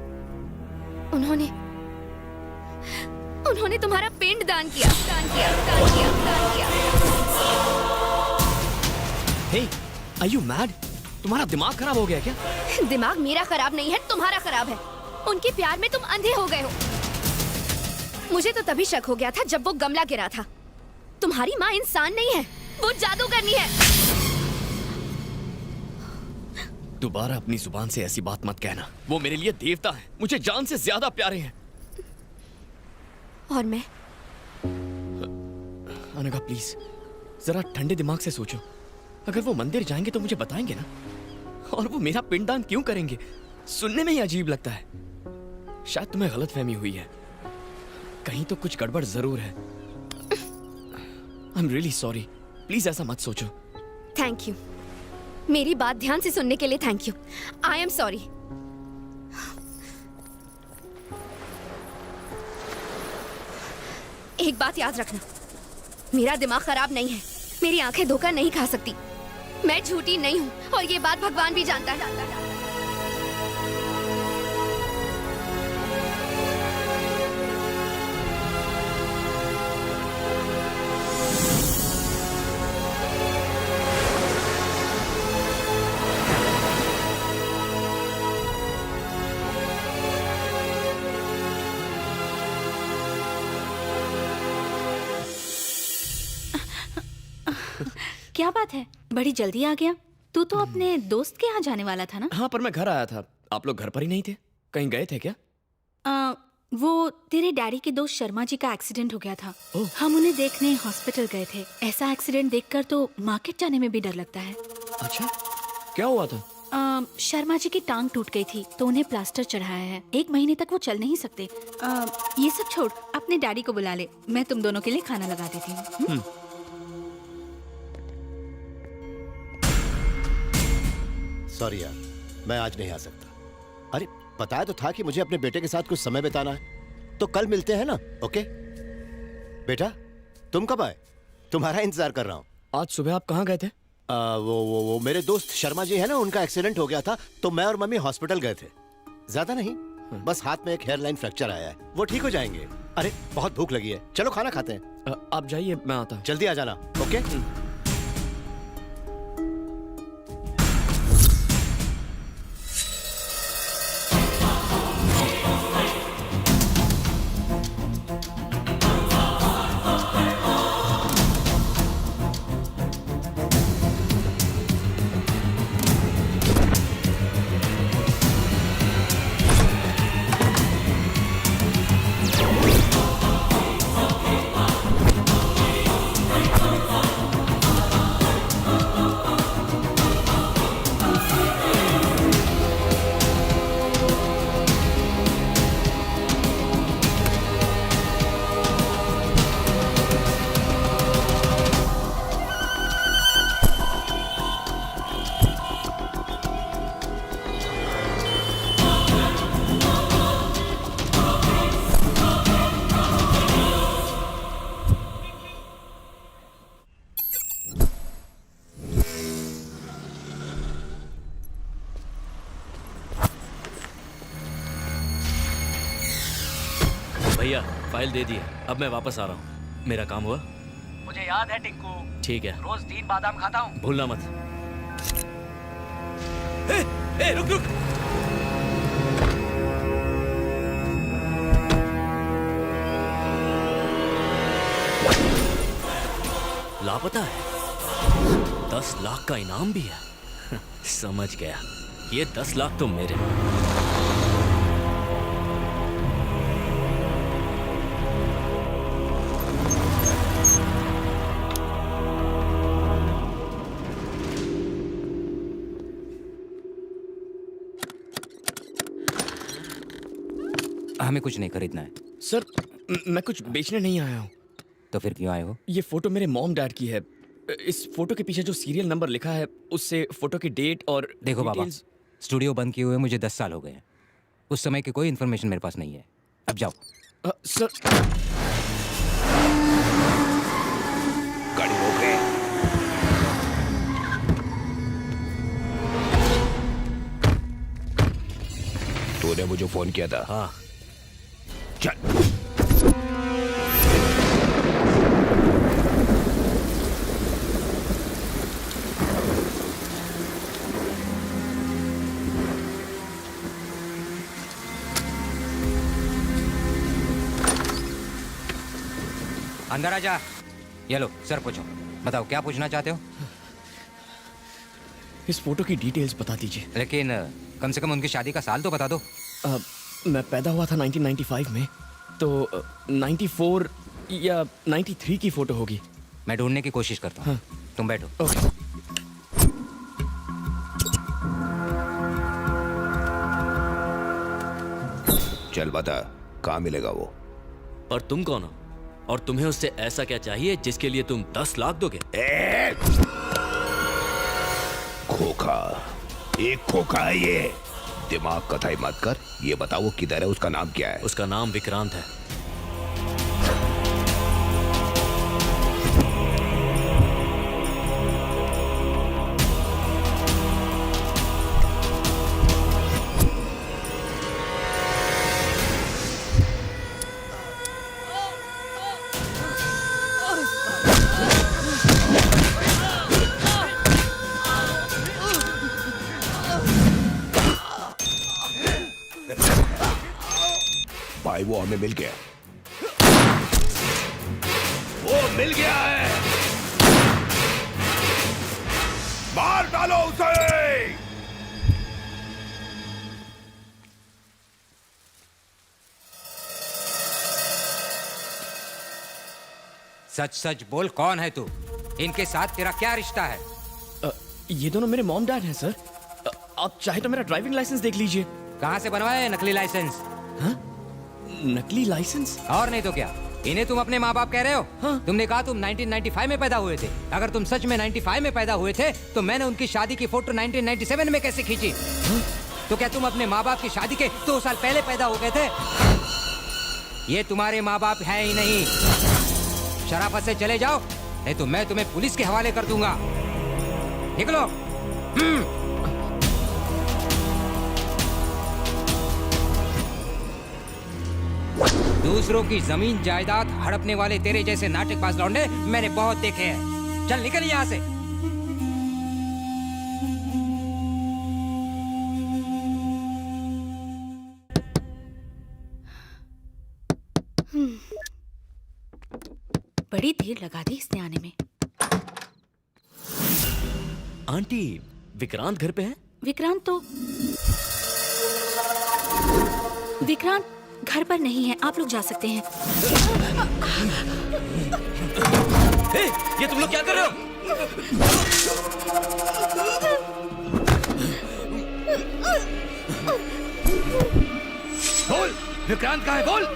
उन्होंने तुम्हारा पिंड दान किया। हे, आर यू मैड? तुम्हारा दिमाग खराब हो गया क्या? दिमाग मेरा खराब नहीं है, तुम्हारा खराब है। उनके प्यार में तुम अंधे हो गए हो। मुझे तो तभी शक हो गया था जब वो गमला गिरा था। तुम्हारी माँ इंसान नहीं है, वो जादूगरनी है। दोबारा अपनी जुबान से ऐसी बात मत कहना। वो मेरे लिए देवता है, मुझे जान से ज्यादा प्यारे हैं। और मैं? अनघा प्लीज जरा ठंडे दिमाग से सोचो। अगर वो मंदिर जाएंगे तो मुझे बताएंगे ना, और वो मेरा पिंडदान क्यों करेंगे? सुनने में ही अजीब लगता है। शायद तुम्हें गलतफहमी हुई है, कहीं तो कुछ गड़बड़ जरूर है। I am really sorry, please ऐसा मत सोचो। थैंक यू, मेरी बात ध्यान से सुनने के लिए thank you. I am sorry. एक बात याद रखना, मेरा दिमाग खराब नहीं है, मेरी आंखें धोखा नहीं खा सकती। मैं झूठी नहीं हूँ और ये बात भगवान भी जानता है। क्या बात है, बड़ी जल्दी आ गया? तू तो अपने दोस्त के यहाँ जाने वाला था ना? हाँ, पर मैं घर आया था। आप लोग घर पर ही नहीं थे? कहीं गए थे क्या? वो तेरे डैडी के दोस्त शर्मा जी का एक्सीडेंट हो गया था। हम उन्हें देखने हॉस्पिटल गए थे। ऐसा एक्सीडेंट देखकर तो मार्केट जाने में भी डर लगता है। अच्छा, क्या हुआ था? शर्मा जी की टांग टूट गई थी तो उन्हें प्लास्टर चढ़ाया है। 1 महीने तक वो चल नहीं सकते। ये सब छोड़, अपने डैडी को बुला ले, मैं तुम दोनों के लिए खाना लगा देती हूँ। सॉरी यार, मैं आज नहीं आ सकता। अरे बताया तो था कि मुझे अपने बेटे के साथ कुछ समय बिताना है, तो कल मिलते हैं ना? ओके बेटा, तुम कब आए? तुम्हारा इंतजार कर रहा हूँ। आज सुबह आप कहाँ गए थे? वो मेरे दोस्त शर्मा जी है ना, उनका एक्सीडेंट हो गया था तो मैं और मम्मी हॉस्पिटल गए थे। ज्यादा नहीं, बस हाथ में एक हेयरलाइन फ्रैक्चर आया है, वो ठीक हो जाएंगे। अरे बहुत भूख लगी है, चलो खाना खाते हैं। आप जाइए, मैं आता हूँ। जल्दी आ जाना। ओके भैया फाइल दे दी है, अब मैं वापस आ रहा हूँ। मेरा काम हुआ? मुझे याद है टिंकू, ठीक है, रोज 3 बादाम खाता हूँ। भूलना मत। रुक रुक। लापता है, 10 लाख का इनाम भी है। समझ गया, ये 10 लाख तो मेरे। हमें कुछ नहीं खरीदना है। सर, मैं कुछ बेचने नहीं आया हूँ। तो फिर क्यों आए हो? ये फोटो मेरे मॉम डैड की है। इस फोटो के पीछे जो सीरियल नंबर लिखा है उससे फोटो की डेट और देखो बाबा, स्टूडियो बंद किए हुए मुझे 10 साल हो गए हैं। उस समय की कोई इन्फॉर्मेशन मेरे पास नहीं है। अब जाओ। सर तूने मुझे फोन किया था? हाँ। चल। अंदर आ जा। ये लो सर, पूछो। बताओ क्या पूछना चाहते हो? इस फोटो की डिटेल्स बता दीजिए। लेकिन कम से कम उनकी शादी का साल तो बता दो। मैं पैदा हुआ था 1995 में, तो 94 या 93 की फोटो होगी। मैं ढूंढने की कोशिश करता हूँ। हाँ। तुम बैठो। ओके। चल बता, कहाँ मिलेगा वो? और तुम कौन हो? और तुम्हें उससे ऐसा क्या चाहिए जिसके लिए तुम 10 लाख दोगे? खोखा, एक खोखा है ये। दिमाग कथाई मत कर। ये बताओ किधर है, उसका नाम क्या है? उसका नाम विक्रांत है। भाई वो हमें मिल गया। वो मिल गया है। मार डालो उसे। सच सच बोल, कौन है तू? इनके साथ तेरा क्या रिश्ता है? ये दोनों मेरे मॉम डैड हैं सर। आप चाहे तो मेरा ड्राइविंग लाइसेंस देख लीजिए। कहाँ से बनवाया है नकली लाइसेंस? हाँ? नकली लाइसेंस? और नहीं तो क्या, इन्हें तुम अपने माँ बाप कह रहे हो? हाँ? तुमने कहा तुम 1995 में पैदा हुए थे। अगर तुम सच में 95 में पैदा हुए थे तो मैंने उनकी शादी की फोटो 1997 में कैसे खींची? हाँ? तो क्या तुम अपने माँ बाप की शादी के 2 साल पहले पैदा हो गए थे? ये तुम्हारे माँ बाप है ही नहीं। शराफत से चले जाओ, नहीं तो मैं तुम्हें पुलिस के हवाले कर दूंगा। निकलो। दूसरों की जमीन जायदाद हड़पने वाले तेरे जैसे नाटकबाज लौंडे मैंने बहुत देखे हैं। चल निकल यहाँ से। बड़ी देर लगा दी इसने आने में। आंटी, विक्रांत घर पे है? विक्रांत घर पर नहीं है, आप लोग जा सकते हैं। ये तुम लोग क्या कर रहे हो? बोल, विक्रांत कहाँ है? बोल।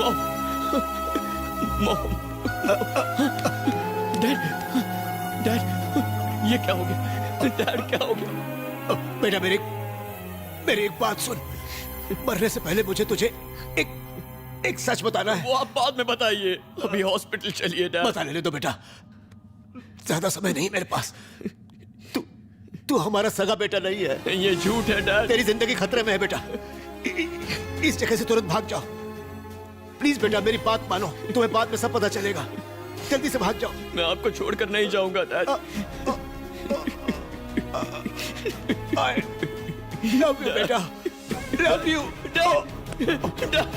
मॉम मॉम डैड डैड ये क्या हो गया? डैड क्या हो गया? बेटा मेरी एक बात सुन। मरने से पहले मुझे तुझे एक सच बताना है। वो आप बाद में बताइए, अभी हॉस्पिटल चलिए डैड। बता लेने दो बेटा, ज्यादा समय नहीं मेरे पास। तू हमारा सगा बेटा नहीं है। ये झूठ है डैड। तेरी जिंदगी खतरे में है बेटा। इस जगह से तुरंत भाग जाओ प्लीज बेटा, मेरी बात मानो, तुम्हें बाद में सब पता चलेगा। जल्दी से भाग जाओ। मैं आपको छोड़कर नहीं जाऊंगा डैड। I love you बेटा, love you डैड।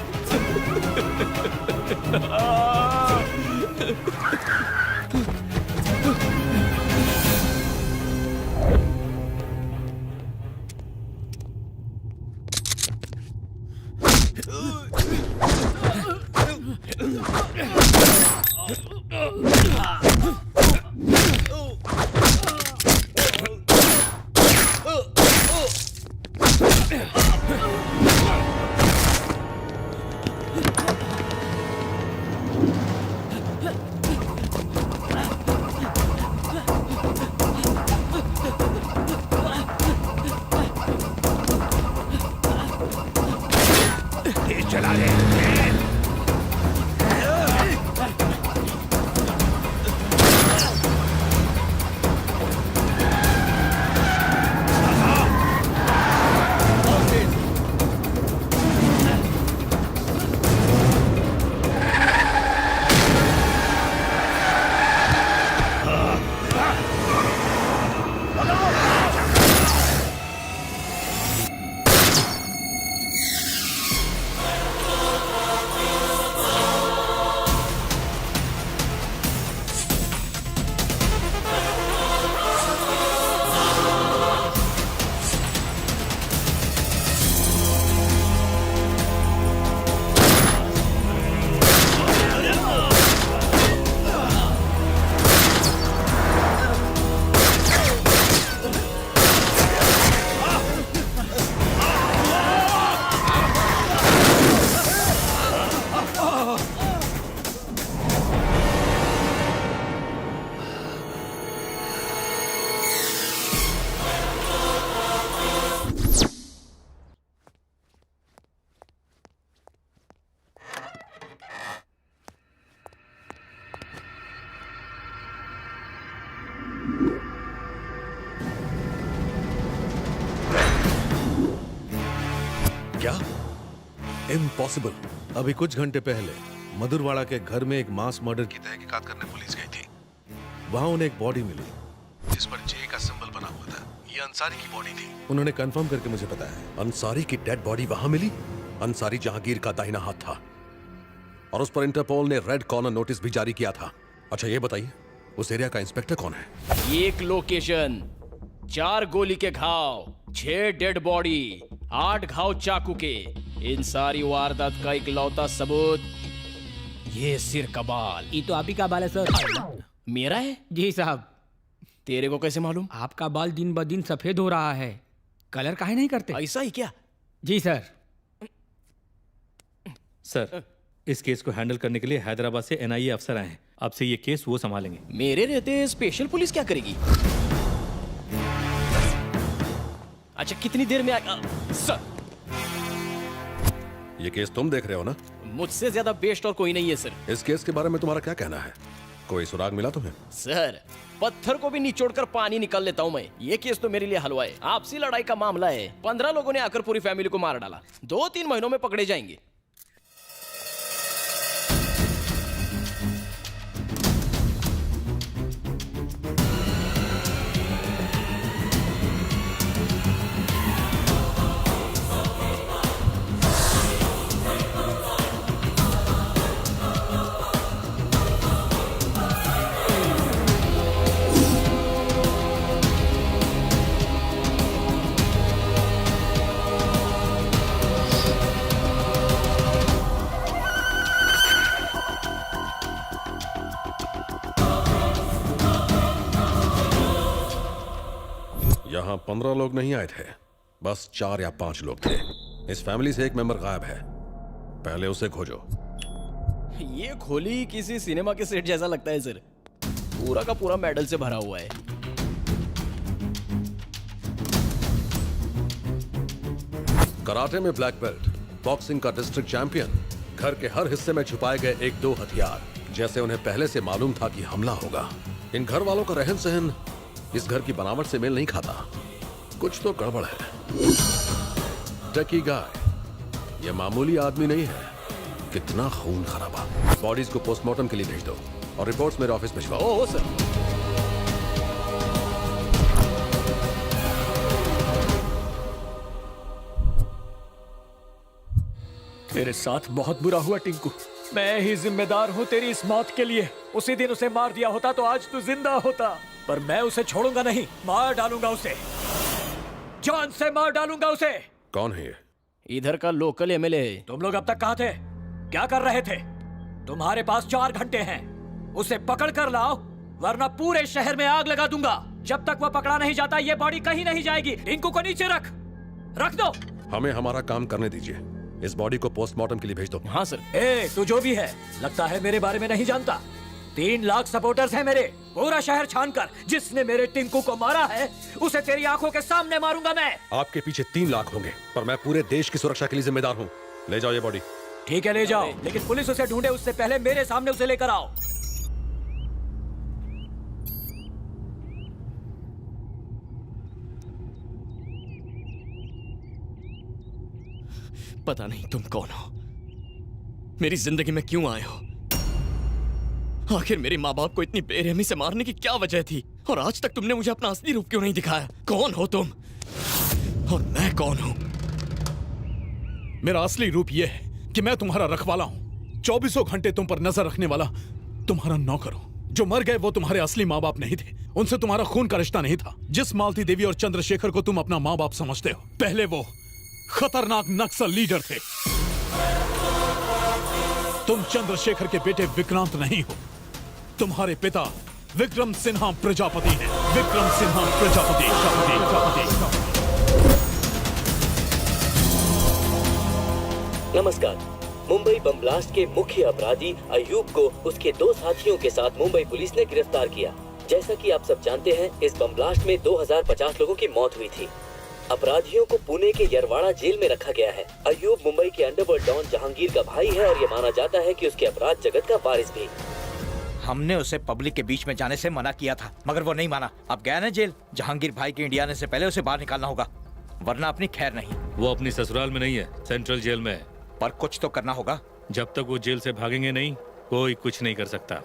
चला ले। क्या? इम्पॉसिबल। अभी कुछ घंटे पहले मधुरवाड़ा के घर में एक मास मर्डर की तहकीकात करने पुलिस गई थी। वहां उन्हें एक बॉडी मिली जिस पर जे का सिंबल बना हुआ था। ये अंसारी की बॉडी थी। उन्होंने कंफर्म करके मुझे बताया। अंसारी की डेड बॉडी वहां मिली? अंसारी जहांगीर का दाहिना हाथ था और उस पर इंटरपोल ने रेड कॉर्नर नोटिस भी जारी किया था। अच्छा ये बताइए, उस एरिया का इंस्पेक्टर कौन है? एक लोकेशन, 4 गोली के घाव, 6 डेड बॉडी, 8 घाव चाकू के। इन सारी वारदात का इकलौता सबूत ये सिर का बाल। ये तो आप ही का बाल है सर। मेरा है? जी साहब। तेरे को कैसे मालूम? आपका बाल दिन ब दिन सफेद हो रहा है। कलर काहे नहीं करते? ऐसा ही क्या? जी सर। सर, इस केस को हैंडल करने के लिए हैदराबाद से एनआईए अफसर आए हैं। अब से ये केस वो संभालेंगे। मेरे रहते स्पेशल पुलिस क्या करेगी? अच्छा कितनी देर में सर? ये केस तुम देख रहे हो ना? मुझसे ज्यादा बेस्ट और कोई नहीं है सर। इस केस के बारे में तुम्हारा क्या कहना है? कोई सुराग मिला तुम्हें? सर, पत्थर को भी निचोड़कर पानी निकाल लेता हूं मैं। ये केस तो मेरे लिए हलवा है। आपसी लड़ाई का मामला है। 15 लोगों ने आकर पूरी फैमिली को मार डाला। 2-3 महीनों में पकड़े जाएंगे। यहाँ 15 लोग नहीं आए थे, बस 4 या 5 लोग थे। इस फैमिली से एक मेंबर गायब है। पहले उसे खोजो। ये खोली किसी सिनेमा के सेट जैसा लगता है सर। पूरा का पूरा मेडल से भरा हुआ है। कराटे में ब्लैक बेल्ट, बॉक्सिंग का डिस्ट्रिक्ट चैंपियन, घर के हर हिस्से में छुपाए गए 1-2 हथियार, जैसे उन्हें पहले से मालूम था कि हमला होगा। इन घर वालों का रहन सहन इस घर की बनावट से मेल नहीं खाता। कुछ तो गड़बड़ है। टकी गाय, ये मामूली आदमी नहीं है। कितना खून खराबा। बॉडीज को पोस्टमार्टम के लिए भेज दो और रिपोर्ट्स मेरे ऑफिस भिजवाओ। Oh sir. तेरे साथ बहुत बुरा हुआ टिंकू। मैं ही जिम्मेदार हूँ तेरी इस मौत के लिए। उसी दिन उसे मार दिया होता तो आज तू जिंदा होता, पर मैं उसे छोड़ूंगा नहीं। मार डालूंगा उसे, जान से मार डालूंगा उसे। कौन है ये? इधर का लोकल एमएलए। तुम लोग अब तक कहाँ थे? क्या कर रहे थे? तुम्हारे पास 4 घंटे हैं। उसे पकड़ कर लाओ, वरना पूरे शहर में आग लगा दूंगा। जब तक वह पकड़ा नहीं जाता ये बॉडी कहीं नहीं जाएगी। टिंकू को नीचे रख दो। हमें हमारा काम करने दीजिए। इस बॉडी को पोस्टमार्टम के लिए भेज दो। हाँ सर। ए, तू जो भी है, लगता है मेरे बारे में नहीं जानता। 3 लाख सपोर्टर्स हैं मेरे। पूरा शहर छानकर जिसने मेरे टिंकू को मारा है उसे तेरी आंखों के सामने मारूंगा मैं। आपके पीछे 3 लाख होंगे, पर मैं पूरे देश की सुरक्षा के लिए जिम्मेदार हूँ। ले जाओ ये बॉडी। ठीक है, ले जाओ, लेकिन पुलिस उसे ढूंढे उससे पहले मेरे सामने उसे लेकर आओ। पता नहीं तुम कौन हो, मेरी जिंदगी में क्यों आए हो, आखिर मेरे माँ बाप को इतनी बेरहमी से मारने की क्या वजह थी, और आज तक तुमने मुझे अपना असली रूप क्यों नहीं दिखाया? कौन हो तुम और मैं कौन हूं? मेरा असली रूप यह है कि मैं तुम्हारा रखवाला हूं, 24 घंटे तुम पर नजर रखने वाला तुम्हारा नौकर हूं। जो मर गए वो तुम्हारे असली माँ बाप नहीं थे, उनसे तुम्हारा खून का रिश्ता नहीं था। जिस मालती देवी और चंद्रशेखर को तुम अपना माँ बाप समझते हो, पहले वो खतरनाक नक्सल लीडर थे। तुम चंद्रशेखर के बेटे विक्रांत नहीं हो। तुम्हारे पिता विक्रम सिन्हा प्रजापति हैं। विक्रम सिन्हा प्रजापति। नमस्कार। मुंबई बम ब्लास्ट के मुख्य अपराधी अयूब को उसके 2 साथियों के साथ मुंबई पुलिस ने गिरफ्तार किया। जैसा कि आप सब जानते हैं, इस बम ब्लास्ट में 2050 लोगों की मौत हुई थी। अपराधियों को पुणे के यरवाड़ा जेल में रखा गया है। अयूब मुंबई के अंडरवर्ल्ड डॉन जहांगीर का भाई है और ये माना जाता है कि उसके अपराध जगत का वारिस भी। हमने उसे पब्लिक के बीच में जाने से मना किया था, मगर वो नहीं माना। अब गया ना जेल। जहांगीर भाई के इंडिया आने से पहले उसे बाहर निकालना होगा, वरना अपनी खैर नहीं। वो अपनी ससुराल में नहीं है, सेंट्रल जेल में है। पर कुछ तो करना होगा। जब तक वो जेल से भागेंगे नहीं, कोई कुछ नहीं कर सकता।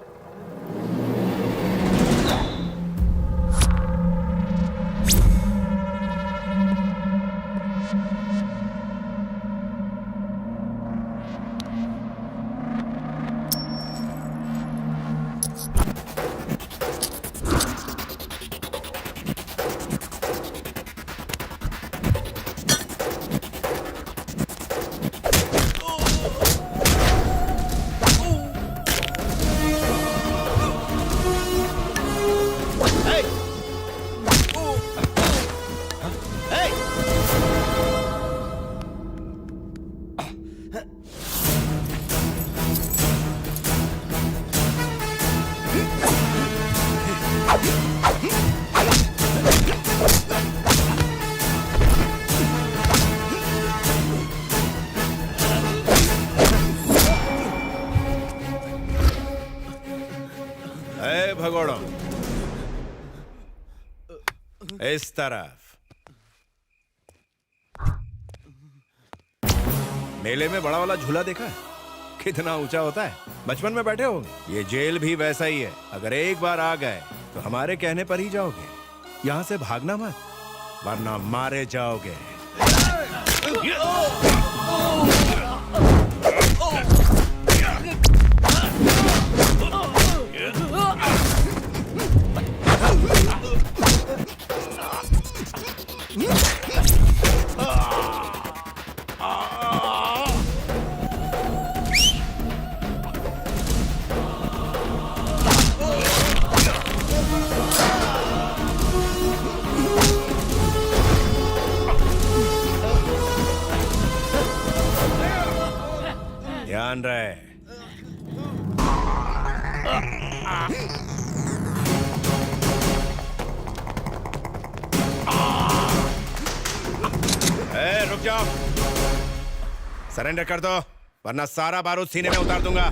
भगोड़ो इस तरफ। मेले में बड़ा वाला झूला देखा है? कितना ऊंचा होता है, बचपन में बैठे होंगे। ये जेल भी वैसा ही है। अगर एक बार आ गए तो हमारे कहने पर ही जाओगे। यहाँ से भागना मत, वरना मारे जाओगे। ध्यान रहे, रुक जाओ, सरेंडर कर दो वरना सारा बारूद सीने में उतार दूंगा।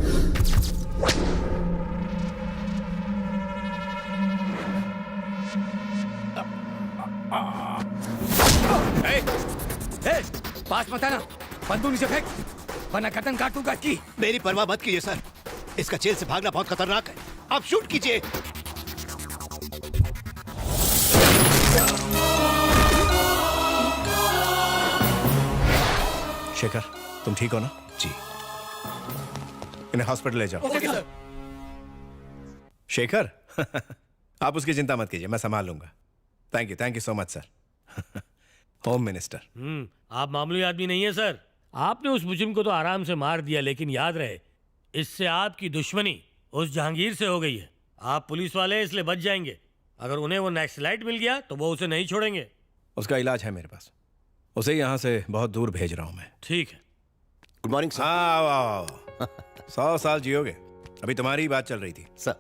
पास मत आना, बंदूक नीचे फेंक वरना गर्दन काट दूंगा इसकी। मेरी परवाह मत कीजिए सर, इसका जेल से भागना बहुत खतरनाक है। आप शूट कीजिए। शेखर, तुम ठीक हो ना? जी। इन्हें हॉस्पिटल ले जाओ। Okay sir. शेखर आप उसकी चिंता मत कीजिए, मैं संभाल लूंगा। Thank you so much sir. Home minister. आप मामूली आदमी नहीं है सर। आपने उस मुजरिम को तो आराम से मार दिया, लेकिन याद रहे इससे आपकी दुश्मनी उस जहांगीर से हो गई है। आप पुलिस वाले इसलिए बच जाएंगे। अगर उन्हें वो नक्सलाइट मिल गया तो वो उसे नहीं छोड़ेंगे। उसका इलाज है मेरे पास, उसे यहाँ से बहुत दूर भेज रहा हूँ मैं। ठीक है। Good morning sir. आओ आओ 100 साल जियोगे। अभी तुम्हारी ही बात चल रही थी सर।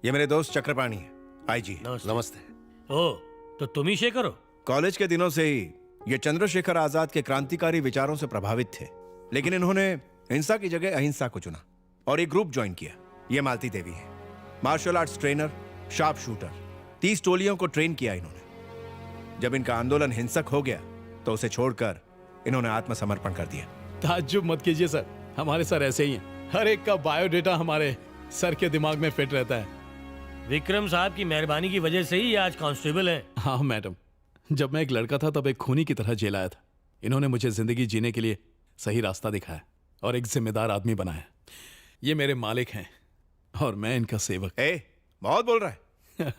ये मेरे दोस्त चक्रपाणी है, आईजी। नमस्ते। ओ, तो तुम ही शेखर हो? कॉलेज के दिनों से ही ये चंद्रशेखर आजाद के क्रांतिकारी विचारों से प्रभावित थे, लेकिन इन्होंने हिंसा की जगह अहिंसा को चुना और एक ग्रुप ज्वाइन किया। ये मालती देवी है, martial arts trainer, sharp shooter. 30 टोलियों को ट्रेन किया इन्होंने। जब इनका आंदोलन हिंसक हो गया तो उसे छोड़कर इन्होंने आत्मसमर्पण कर दिया। ताज्जुब मत कीजिए सर, हमारे सर ऐसे ही हैं। हर एक का बायोडेटा हमारे सर के दिमाग में फिट रहता है। विक्रम साहब की मेहरबानी की वजह से ही आज कांस्टेबल हैं। हाँ मैडम, जब मैं एक लड़का था तब एक खूनी की तरह जेल आया था। इन्होंने मुझे जिंदगी जीने के लिए सही रास्ता दिखाया और एक जिम्मेदार आदमी बनाया। ये मेरे मालिक हैं और मैं इनका सेवक। बहुत बोल रहा है।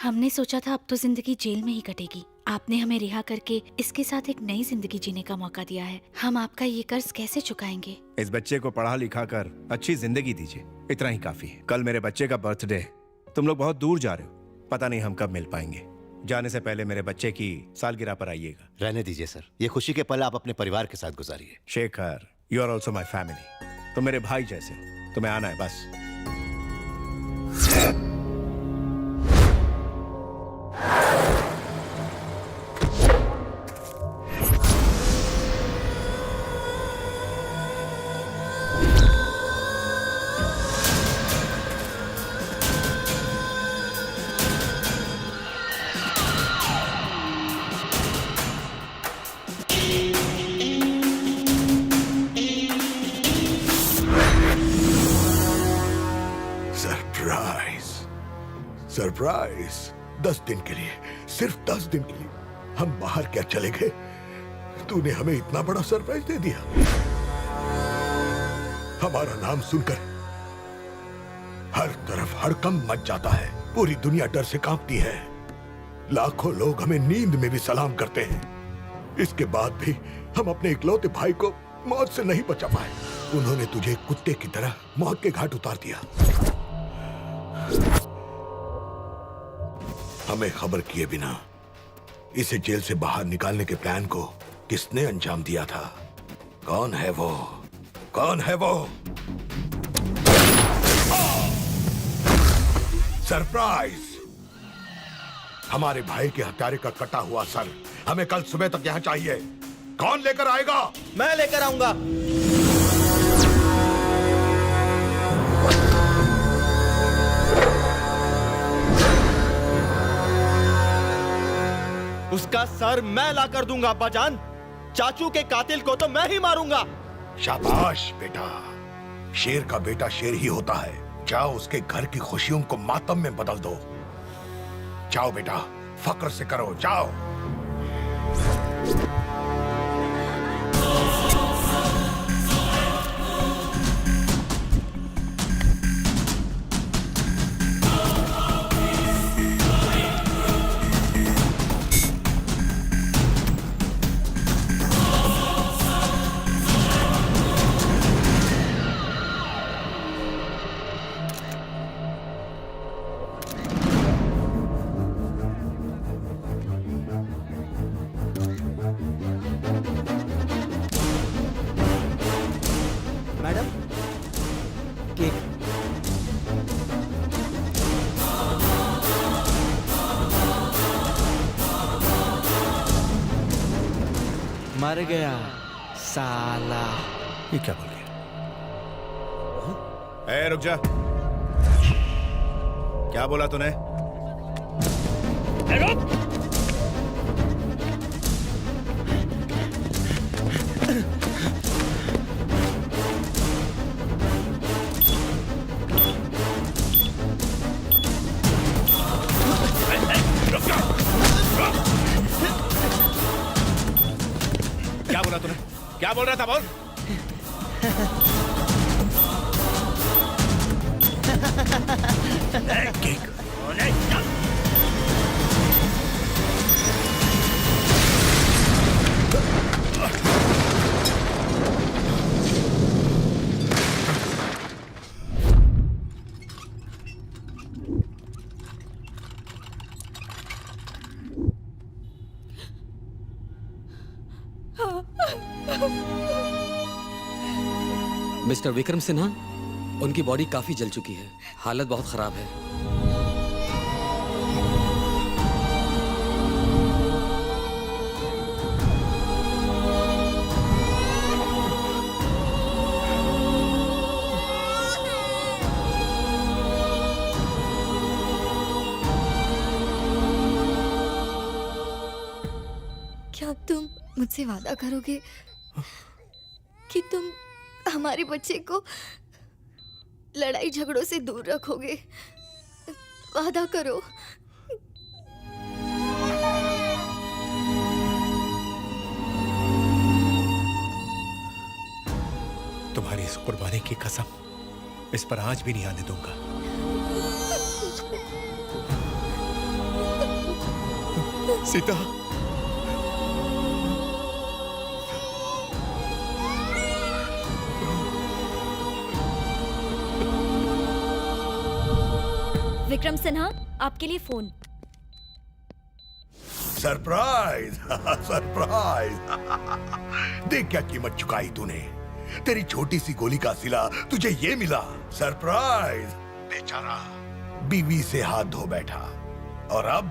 हमने सोचा था अब तो जिंदगी जेल में ही कटेगी। आपने हमें रिहा करके इसके साथ एक नई जिंदगी जीने का मौका दिया है। हम आपका ये कर्ज कैसे चुकाएंगे? इस बच्चे को पढ़ा लिखा कर अच्छी जिंदगी दीजिए, इतना ही काफी है। कल मेरे बच्चे का बर्थडे है, तुम लोग बहुत दूर जा रहे हो, पता नहीं हम कब मिल पाएंगे। जाने से पहले मेरे बच्चे की सालगिरह पर आइएगा। रहने दीजिए सर, ये खुशी के पल आप अपने परिवार के साथ गुजारिए। Shekhar, you are also my family. तुम मेरे भाई जैसे हो, तुम्हें आना है बस। सरप्राइज 10 दिन के लिए, सिर्फ 10 दिन के लिए हम बाहर क्या चले गए, तूने हमें इतना बड़ा सरप्राइज दे दिया। हमारा नाम सुनकर हर तरफ हड़कंप मच जाता है, पूरी दुनिया डर से कांपती है। लाखों लोग हमें नींद में भी सलाम करते हैं। इसके बाद भी हम अपने इकलौते भाई को मौत से नहीं बचा पाए। उन्होंने तुझे कुत्ते की तरह मौत के घाट उतार दिया। हमें खबर किए बिना इसे जेल से बाहर निकालने के प्लान को किसने अंजाम दिया था? कौन है वो? कौन है वो? सरप्राइज! हमारे भाई के हत्यारे का कटा हुआ सर हमें कल सुबह तक यहाँ चाहिए। कौन लेकर आएगा? मैं लेकर आऊंगा। उसका सर मैं ला कर दूंगा अब्बाजान। चाचू के कातिल को तो मैं ही मारूंगा। शाबाश बेटा, शेर का बेटा शेर ही होता है। जाओ उसके घर की खुशियों को मातम में बदल दो। जाओ बेटा, फक्र से करो, जाओ। मर गया साला। ये क्या बोल गया? ए, रुक जा। क्या बोला तूने? क्या बोला तूने? क्या बोल रहा था? बोल। मिस्टर विक्रम सिन्हा, उनकी बॉडी काफी जल चुकी है, हालत बहुत खराब है। क्या तुम मुझसे वादा करोगे कि तुम हमारे बच्चे को लड़ाई झगड़ों से दूर रखोगे? वादा करो। तुम्हारी इस कुर्बानी की कसम इस पर आंच भी नहीं आने दूंगा। सीता, विक्रम सिन्हा, आपके लिए फोन। Surprise surprise. देख क्या कीमत चुकाई तूने। तेरी छोटी सी गोली का सिला तुझे ये मिला। सरप्राइज। बेचारा बीवी से हाथ धो बैठा और अब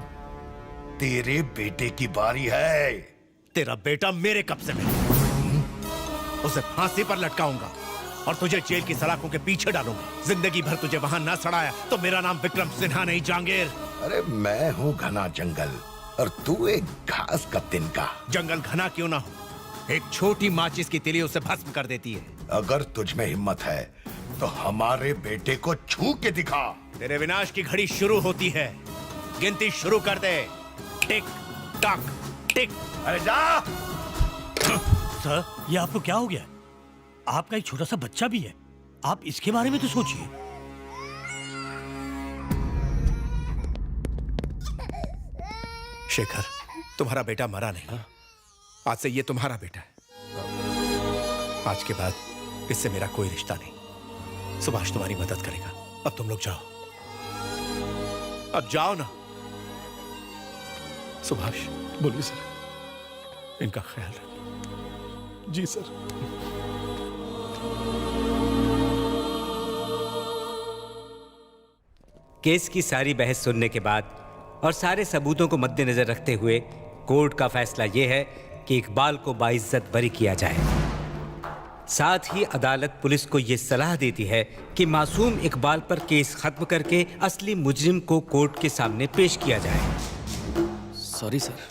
तेरे बेटे की बारी है। तेरा बेटा मेरे कब्जे में, उसे फांसी पर लटकाऊंगा और तुझे जेल की सलाखों के पीछे डालूंगा। जिंदगी भर तुझे वहां ना सड़ाया तो मेरा नाम विक्रम सिन्हा नहीं, जहांगीर। अरे मैं हूँ घना जंगल और तू एक घास का तिनका। जंगल घना क्यों ना हो, एक छोटी माचिस की तिली उसे भस्म कर देती है। अगर तुझ में हिम्मत है तो हमारे बेटे को छू के दिखा। तेरे विनाश की घड़ी शुरू होती है, गिनती शुरू कर दे। टिक टक टिक। अरे जा। सर, ये आपको क्या हो गया? आपका एक छोटा सा बच्चा भी है, आप इसके बारे में तो सोचिए। शेखर, तुम्हारा बेटा मरा नहीं, आज से ये तुम्हारा बेटा है। आज के बाद इससे मेरा कोई रिश्ता नहीं। सुभाष तुम्हारी मदद करेगा। अब तुम लोग जाओ, अब जाओ ना। सुभाष। बोलिए सर। इनका ख्याल रखो। जी सर। केस की सारी बहस सुनने के बाद और सारे सबूतों को मद्देनजर रखते हुए कोर्ट का फैसला यह है कि इकबाल को बाइज्जत बरी किया जाए। साथ ही अदालत पुलिस को यह सलाह देती है कि मासूम इकबाल पर केस खत्म करके असली मुजरिम को कोर्ट के सामने पेश किया जाए। Sorry sir.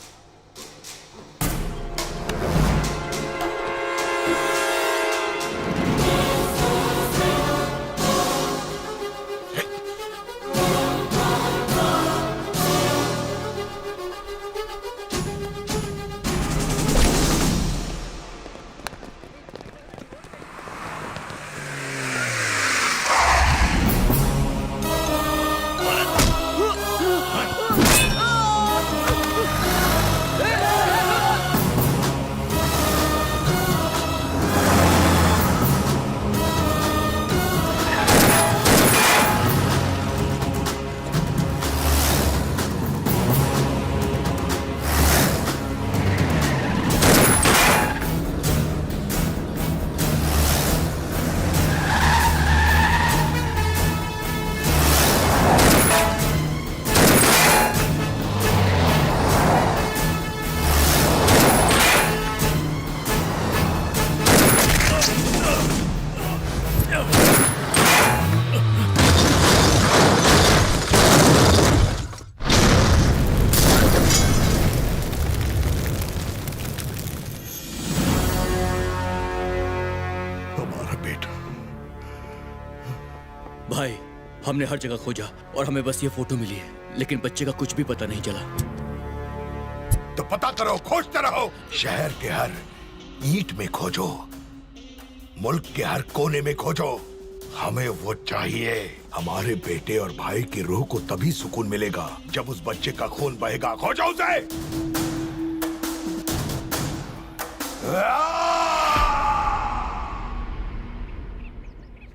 भाई, हमने हर जगह खोजा और हमें बस ये फोटो मिली है, लेकिन बच्चे का कुछ भी पता नहीं चला। तो पता करो, खोजते रहो। शहर के हर ईंट में खोजो, मुल्क के हर कोने में खोजो। हमें वो चाहिए। हमारे बेटे और भाई की रूह को तभी सुकून मिलेगा जब उस बच्चे का खून बहेगा। खोजो उसे।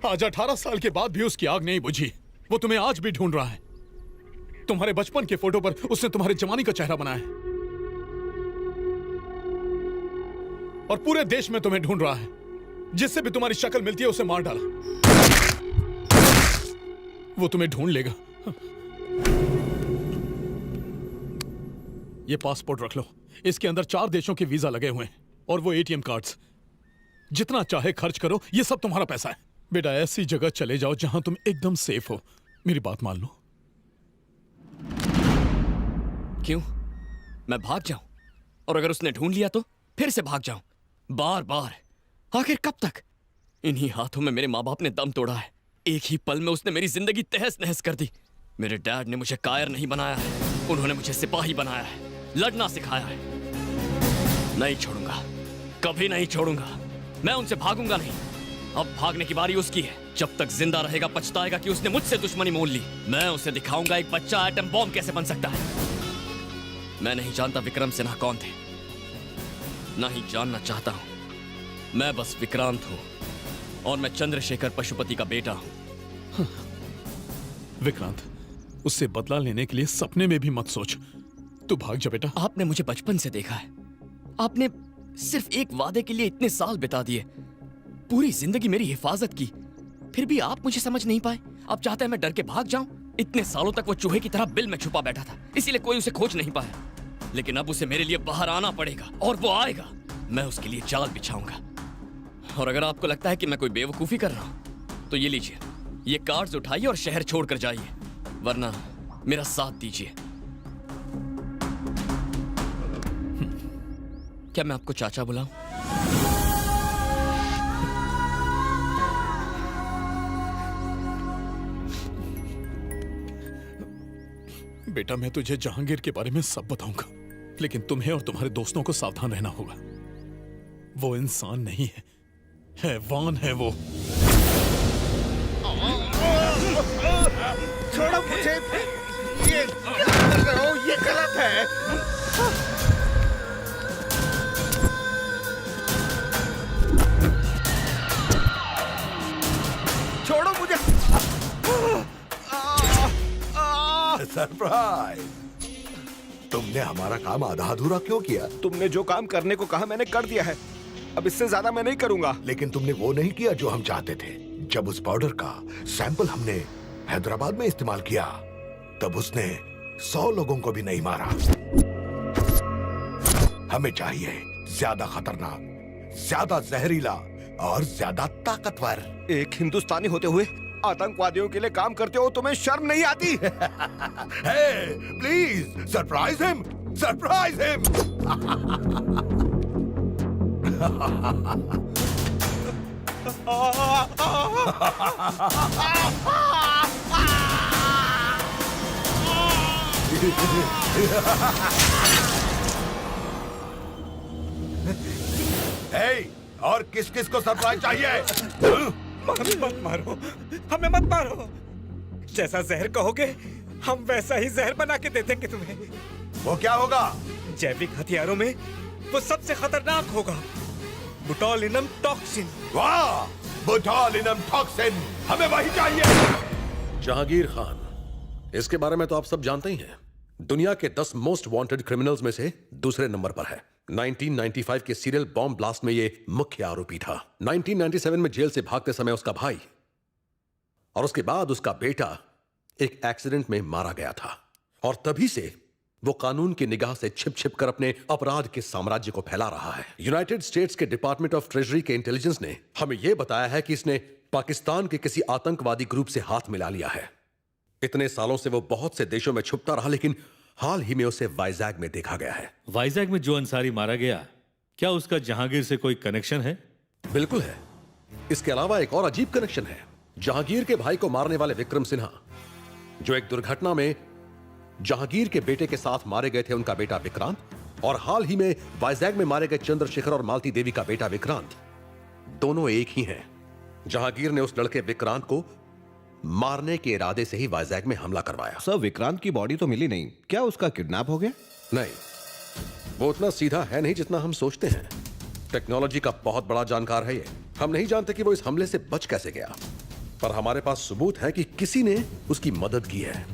आज 18 साल के बाद भी उसकी आग नहीं बुझी। वो तुम्हें आज भी ढूंढ रहा है। तुम्हारे बचपन के फोटो पर उसने तुम्हारे जवानी का चेहरा बनाया है और पूरे देश में तुम्हें ढूंढ रहा है। जिससे भी तुम्हारी शक्ल मिलती है उसे मार डाला। वो तुम्हें ढूंढ लेगा। ये पासपोर्ट रख लो। इसके अंदर 4 देशों के वीजा लगे हुए हैं और वो एटीएम कार्ड्स। जितना चाहे खर्च करो, ये सब तुम्हारा पैसा है। बेटा, ऐसी जगह चले जाओ जहां तुम एकदम सेफ हो। मेरी बात मान लो। क्यों? मैं भाग जाऊं? और अगर उसने ढूंढ लिया तो फिर से भाग जाऊं? बार बार? आखिर कब तक? इन्हीं हाथों में मेरे माँ बाप ने दम तोड़ा है। एक ही पल में उसने मेरी जिंदगी तहस नहस कर दी। मेरे डैड ने मुझे कायर नहीं बनाया है, उन्होंने मुझे सिपाही बनाया है, लड़ना सिखाया है। नहीं छोड़ूंगा, कभी नहीं छोड़ूंगा। मैं उनसे भागूंगा नहीं। अब भागने की बारी उसकी है। जब तक जिंदा रहेगा पछताएगा कि उसने मुझसे दुश्मनी मोल ली। मैं उसे दिखाऊंगा एक बच्चा एटम बॉम्ब कैसे बन सकता है। मैं नहीं जानता विक्रम सिन्हा कौन थे, नहीं जानना चाहता हूं। मैं बस विक्रांत हूं और मैं चंद्रशेखर पशुपति का बेटा हूं। विक्रांत, उससे बदला लेने के लिए सपने में भी मत सोच। तू भाग जा बेटा। आपने मुझे बचपन से देखा है। आपने सिर्फ एक वादे के लिए इतने साल बिता दिए, पूरी जिंदगी मेरी हिफाजत की, फिर भी आप मुझे समझ नहीं पाए। आप चाहते हैं मैं डर के भाग जाऊं? इतने सालों तक वो चूहे की तरह बिल में छुपा बैठा था, इसीलिए कोई उसे खोज नहीं पाया। लेकिन अब उसे मेरे लिए बाहर आना पड़ेगा और वो आएगा। मैं उसके लिए जाल बिछाऊंगा। और अगर आपको लगता है कि मैं कोई बेवकूफी कर रहा हूं तो ये लीजिए, ये कार्ड्स उठाइए और शहर छोड़कर जाइए, वरना मेरा साथ दीजिए। क्या मैं आपको चाचा बुलाऊं? बेटा, मैं तुझे जहांगीर के बारे में सब बताऊंगा, लेकिन तुम्हें और तुम्हारे दोस्तों को सावधान रहना होगा। वो इंसान नहीं है, हैवान है वो। छोड़ो मुझे। ये क्या कर रहे हो? ये गलत है। छोड़ो मुझे। सरप्राइज! तुमने हमारा काम आधा अधूरा क्यों किया? तुमने जो काम करने को कहा मैंने कर दिया है। अब इससे ज्यादा मैं नहीं करूंगा। लेकिन तुमने वो नहीं किया जो हम चाहते थे। जब उस पाउडर का सैंपल हमने हैदराबाद में इस्तेमाल किया, तब उसने 100 लोगों को भी नहीं मारा। हमें चाहिए ज्यादा खतरनाक, ज्यादा जहरीला और ज्यादा ताकतवर। एक हिंदुस्तानी होते हुए आतंकवादियों के लिए काम करते हो, तुम्हें शर्म नहीं आती? Please surprise him, surprise him. और किस किस को सरप्राइज चाहिए? मत मारो, हमें मत मारो। जैसा जहर कहोगे हम वैसा ही जहर बना के दे देंगे तुम्हें। वो क्या होगा? जैविक हथियारों में वो सबसे खतरनाक होगा, बोटुलिनम टॉक्सिन। वाह, बोटुलिनम टॉक्सिन, हमें वही चाहिए। जहांगीर खान, इसके बारे में तो आप सब जानते ही हैं। दुनिया के 10 मोस्ट वांटेड क्रिमिनल्स में से दूसरे नंबर पर है। 1995 के सीरियल बॉम्ब ब्लास्ट में ये मुख्य आरोपी था। 1997 में जेल से भागते समय उसका भाई और उसके बाद उसका बेटा एक एक्सीडेंट में मारा गया था, और तभी से वो कानून की निगाह से छिप छिप कर अपने अपराध के साम्राज्य को फैला रहा है। यूनाइटेड स्टेट्स के डिपार्टमेंट ऑफ ट्रेजरी के इंटेलिजेंस ने हमें यह बताया है कि इसने पाकिस्तान के किसी आतंकवादी ग्रुप से हाथ मिला लिया है। इतने सालों से वो बहुत से देशों में छुपता रहा, लेकिन हाल ही में उसे वाइजैग में देखा गया है। वाइजैग में जो अंसारी मारा गया, क्या उसका जहांगीर से कोई कनेक्शन है? बिल्कुल है। इसके अलावा एक और अजीब कनेक्शन है। जहांगीर के भाई को मारने वाले विक्रम सिन्हा, जो एक दुर्घटना में जहांगीर के बेटे के साथ मारे गए थे, उनका बेटा विक्रांत, और हाल ही में वाइजैग में मारे गए चंद्रशेखर और मालती देवी का बेटा विक्रांत, दोनों एक ही हैं। जहांगीर ने उस लड़के विक्रांत को मारने के इरादे से ही वाइजैग में हमला करवाया। सर, विक्रांत की बॉडी तो मिली नहीं, क्या उसका किडनैप हो गया? नहीं, वो उतना सीधा है नहीं जितना हम सोचते हैं। टेक्नोलॉजी का बहुत बड़ा जानकार है ये। हम नहीं जानते कि वो इस हमले से बच कैसे गया, पर हमारे पास सबूत है कि किसी ने उसकी मदद की है।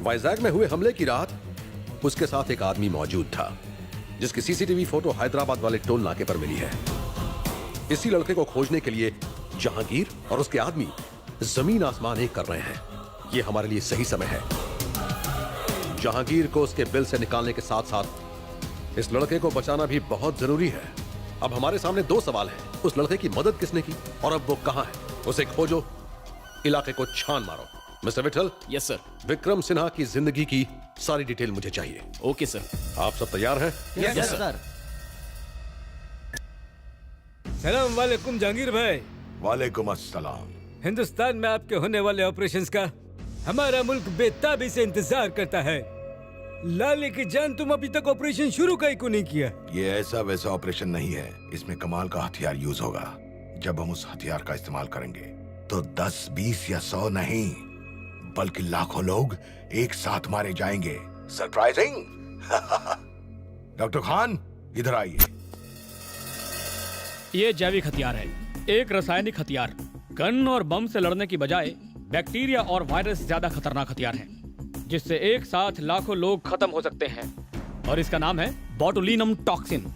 वाइजैग में हुए हमले की रात उसके साथ एक आदमी मौजूद था, जिसकी सीसीटीवी फोटो हैदराबाद वाले टोल नाके पर मिली है। इसी लड़के को खोजने के लिए जहांगीर और उसके आदमी जमीन आसमान एक कर रहे हैं। ये हमारे लिए सही समय है। जहांगीर को उसके बिल से निकालने के साथ साथ इस लड़के को बचाना भी बहुत जरूरी है। अब हमारे सामने दो सवाल हैं। उस लड़के की मदद किसने की और अब वो कहां है? उसे खोजो, इलाके को छान मारो। Mister Vithal. Yes sir. Vikram Sinha की जिंदगी की सारी डिटेल मुझे चाहिए। Okay sir. आप सब तैयार हैं? Yes sir. सलाम वालेकुम जहांगीर भाई। वालेकुम अस्सलाम। हिंदुस्तान में आपके होने वाले ऑपरेशंस का हमारा मुल्क बेताबी से इंतजार करता है। लाले की जान, तुम अभी तक ऑपरेशन शुरू का ही क्यों नहीं किया? ये ऐसा वैसा ऑपरेशन नहीं है। इसमें कमाल का हथियार यूज होगा। जब हम उस हथियार का इस्तेमाल करेंगे तो 10, 20 या 100 नहीं, बल्कि लाखों लोग एक साथ मारे जाएंगे। सरप्राइजिंग। डॉक्टर खान, इधर आइए। ये जैविक हथियार है, एक रासायनिक हथियार। गन और बम से लड़ने की बजाय बैक्टीरिया और वायरस ज्यादा खतरनाक हथियार है, जिससे एक साथ लाखों लोग खत्म हो सकते हैं। और इसका नाम है बोटुलिनम टॉक्सिन।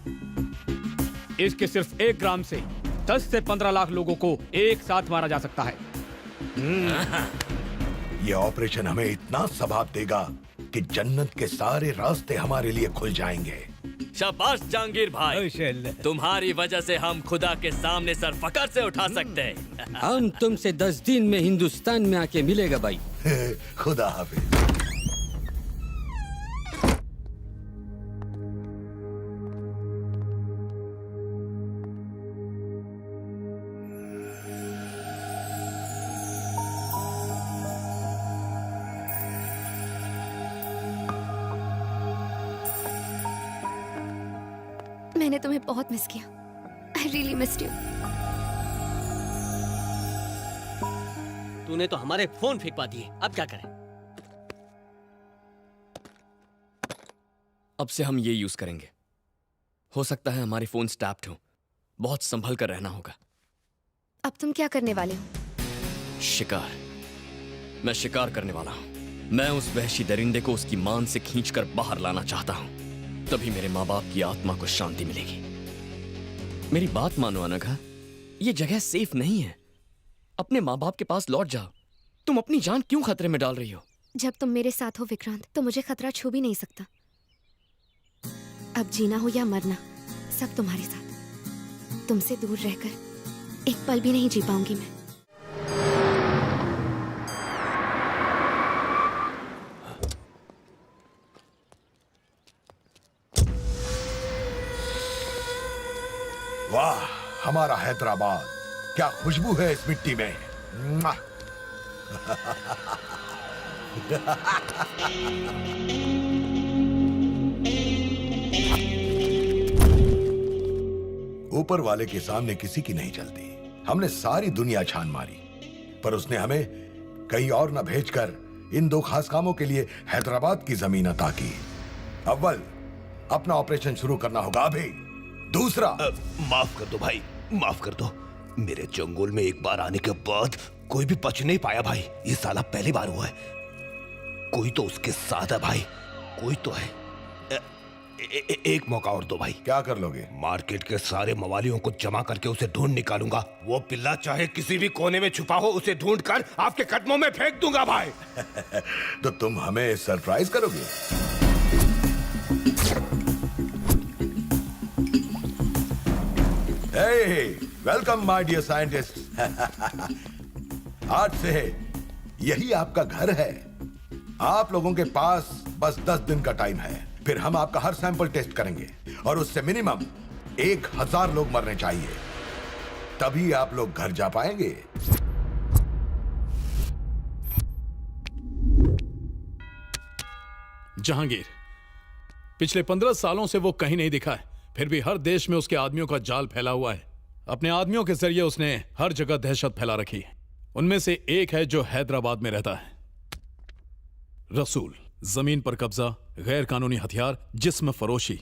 इसके सिर्फ 1 ग्राम से 10 से 15 लाख लोगों को एक साथ मारा जा सकता है। ये ऑपरेशन हमें इतना सवाब देगा कि जन्नत के सारे रास्ते हमारे लिए खुल जाएंगे। शाबाश जहांगीर भाई, तुम्हारी वजह से हम खुदा के सामने सर फकर से उठा सकते हैं। हम तुमसे 10 दिन में हिंदुस्तान में आके मिलेगा भाई। खुदा हाफिज। मैंने तुम्हें बहुत मिस किया। I really missed you. तूने तो हमारे फोन फेंकवा दिए, अब क्या करें? अब से हम ये यूज करेंगे। हो सकता है हमारे फोन टैप्ड हो, बहुत संभल कर रहना होगा। अब तुम क्या करने वाले हो? शिकार। मैं शिकार करने वाला हूं। मैं उस वहशी दरिंदे को उसकी मान से खींचकर बाहर लाना चाहता हूं। तभी मेरे माँ बाप की आत्मा को शांति मिलेगी। मेरी बात मानो अनघा, ये जगह सेफ नहीं है। अपने माँ बाप के पास लौट जाओ। तुम अपनी जान क्यों खतरे में डाल रही हो? जब तुम मेरे साथ हो विक्रांत, तो मुझे खतरा छू भी नहीं सकता। अब जीना हो या मरना, सब तुम्हारे साथ। तुमसे दूर रहकर एक पल भी नहीं जी पाऊंगी मैं। वाह, हमारा हैदराबाद, क्या खुशबू है इस मिट्टी में। मुआ। ऊपर वाले के सामने किसी की नहीं चलती। हमने सारी दुनिया छान मारी, पर उसने हमें कहीं और न भेजकर इन 2 खास कामों के लिए हैदराबाद की जमीन अता की। अव्वल, अपना ऑपरेशन शुरू करना होगा अभी। दूसरा, माफ कर दो भाई, माफ कर दो। मेरे जंगल में एक बार आने के बाद कोई भी बच नहीं पाया भाई। ये साला पहली बार हुआ है। कोई तो उसके साथ है भाई, कोई तो है। एक मौका और दो भाई। क्या कर लोगे? मार्केट के सारे मवालियों को जमा करके उसे ढूंढ निकालूंगा। वो पिल्ला चाहे किसी भी कोने में छुपा हो, उसे ढूंढ कर आपके कदमों में फेंक दूंगा भाई। तो तुम हमें सरप्राइज करोगे? Welcome my dear scientist. आज से यही आपका घर है। आप लोगों के पास बस 10 दिन का टाइम है, फिर हम आपका हर सैंपल टेस्ट करेंगे और उससे मिनिमम 1000 लोग मरने चाहिए, तभी आप लोग घर जा पाएंगे। जहांगीर, पिछले 15 सालों से वो कहीं नहीं दिखा है, फिर भी हर देश में उसके आदमियों का जाल फैला हुआ है। अपने आदमियों के जरिए उसने हर जगह दहशत फैला रखी है। उनमें से एक है जो हैदराबाद में रहता है, रसूल। जमीन पर कब्जा, गैर कानूनी हथियार, जिस्म फरोशी,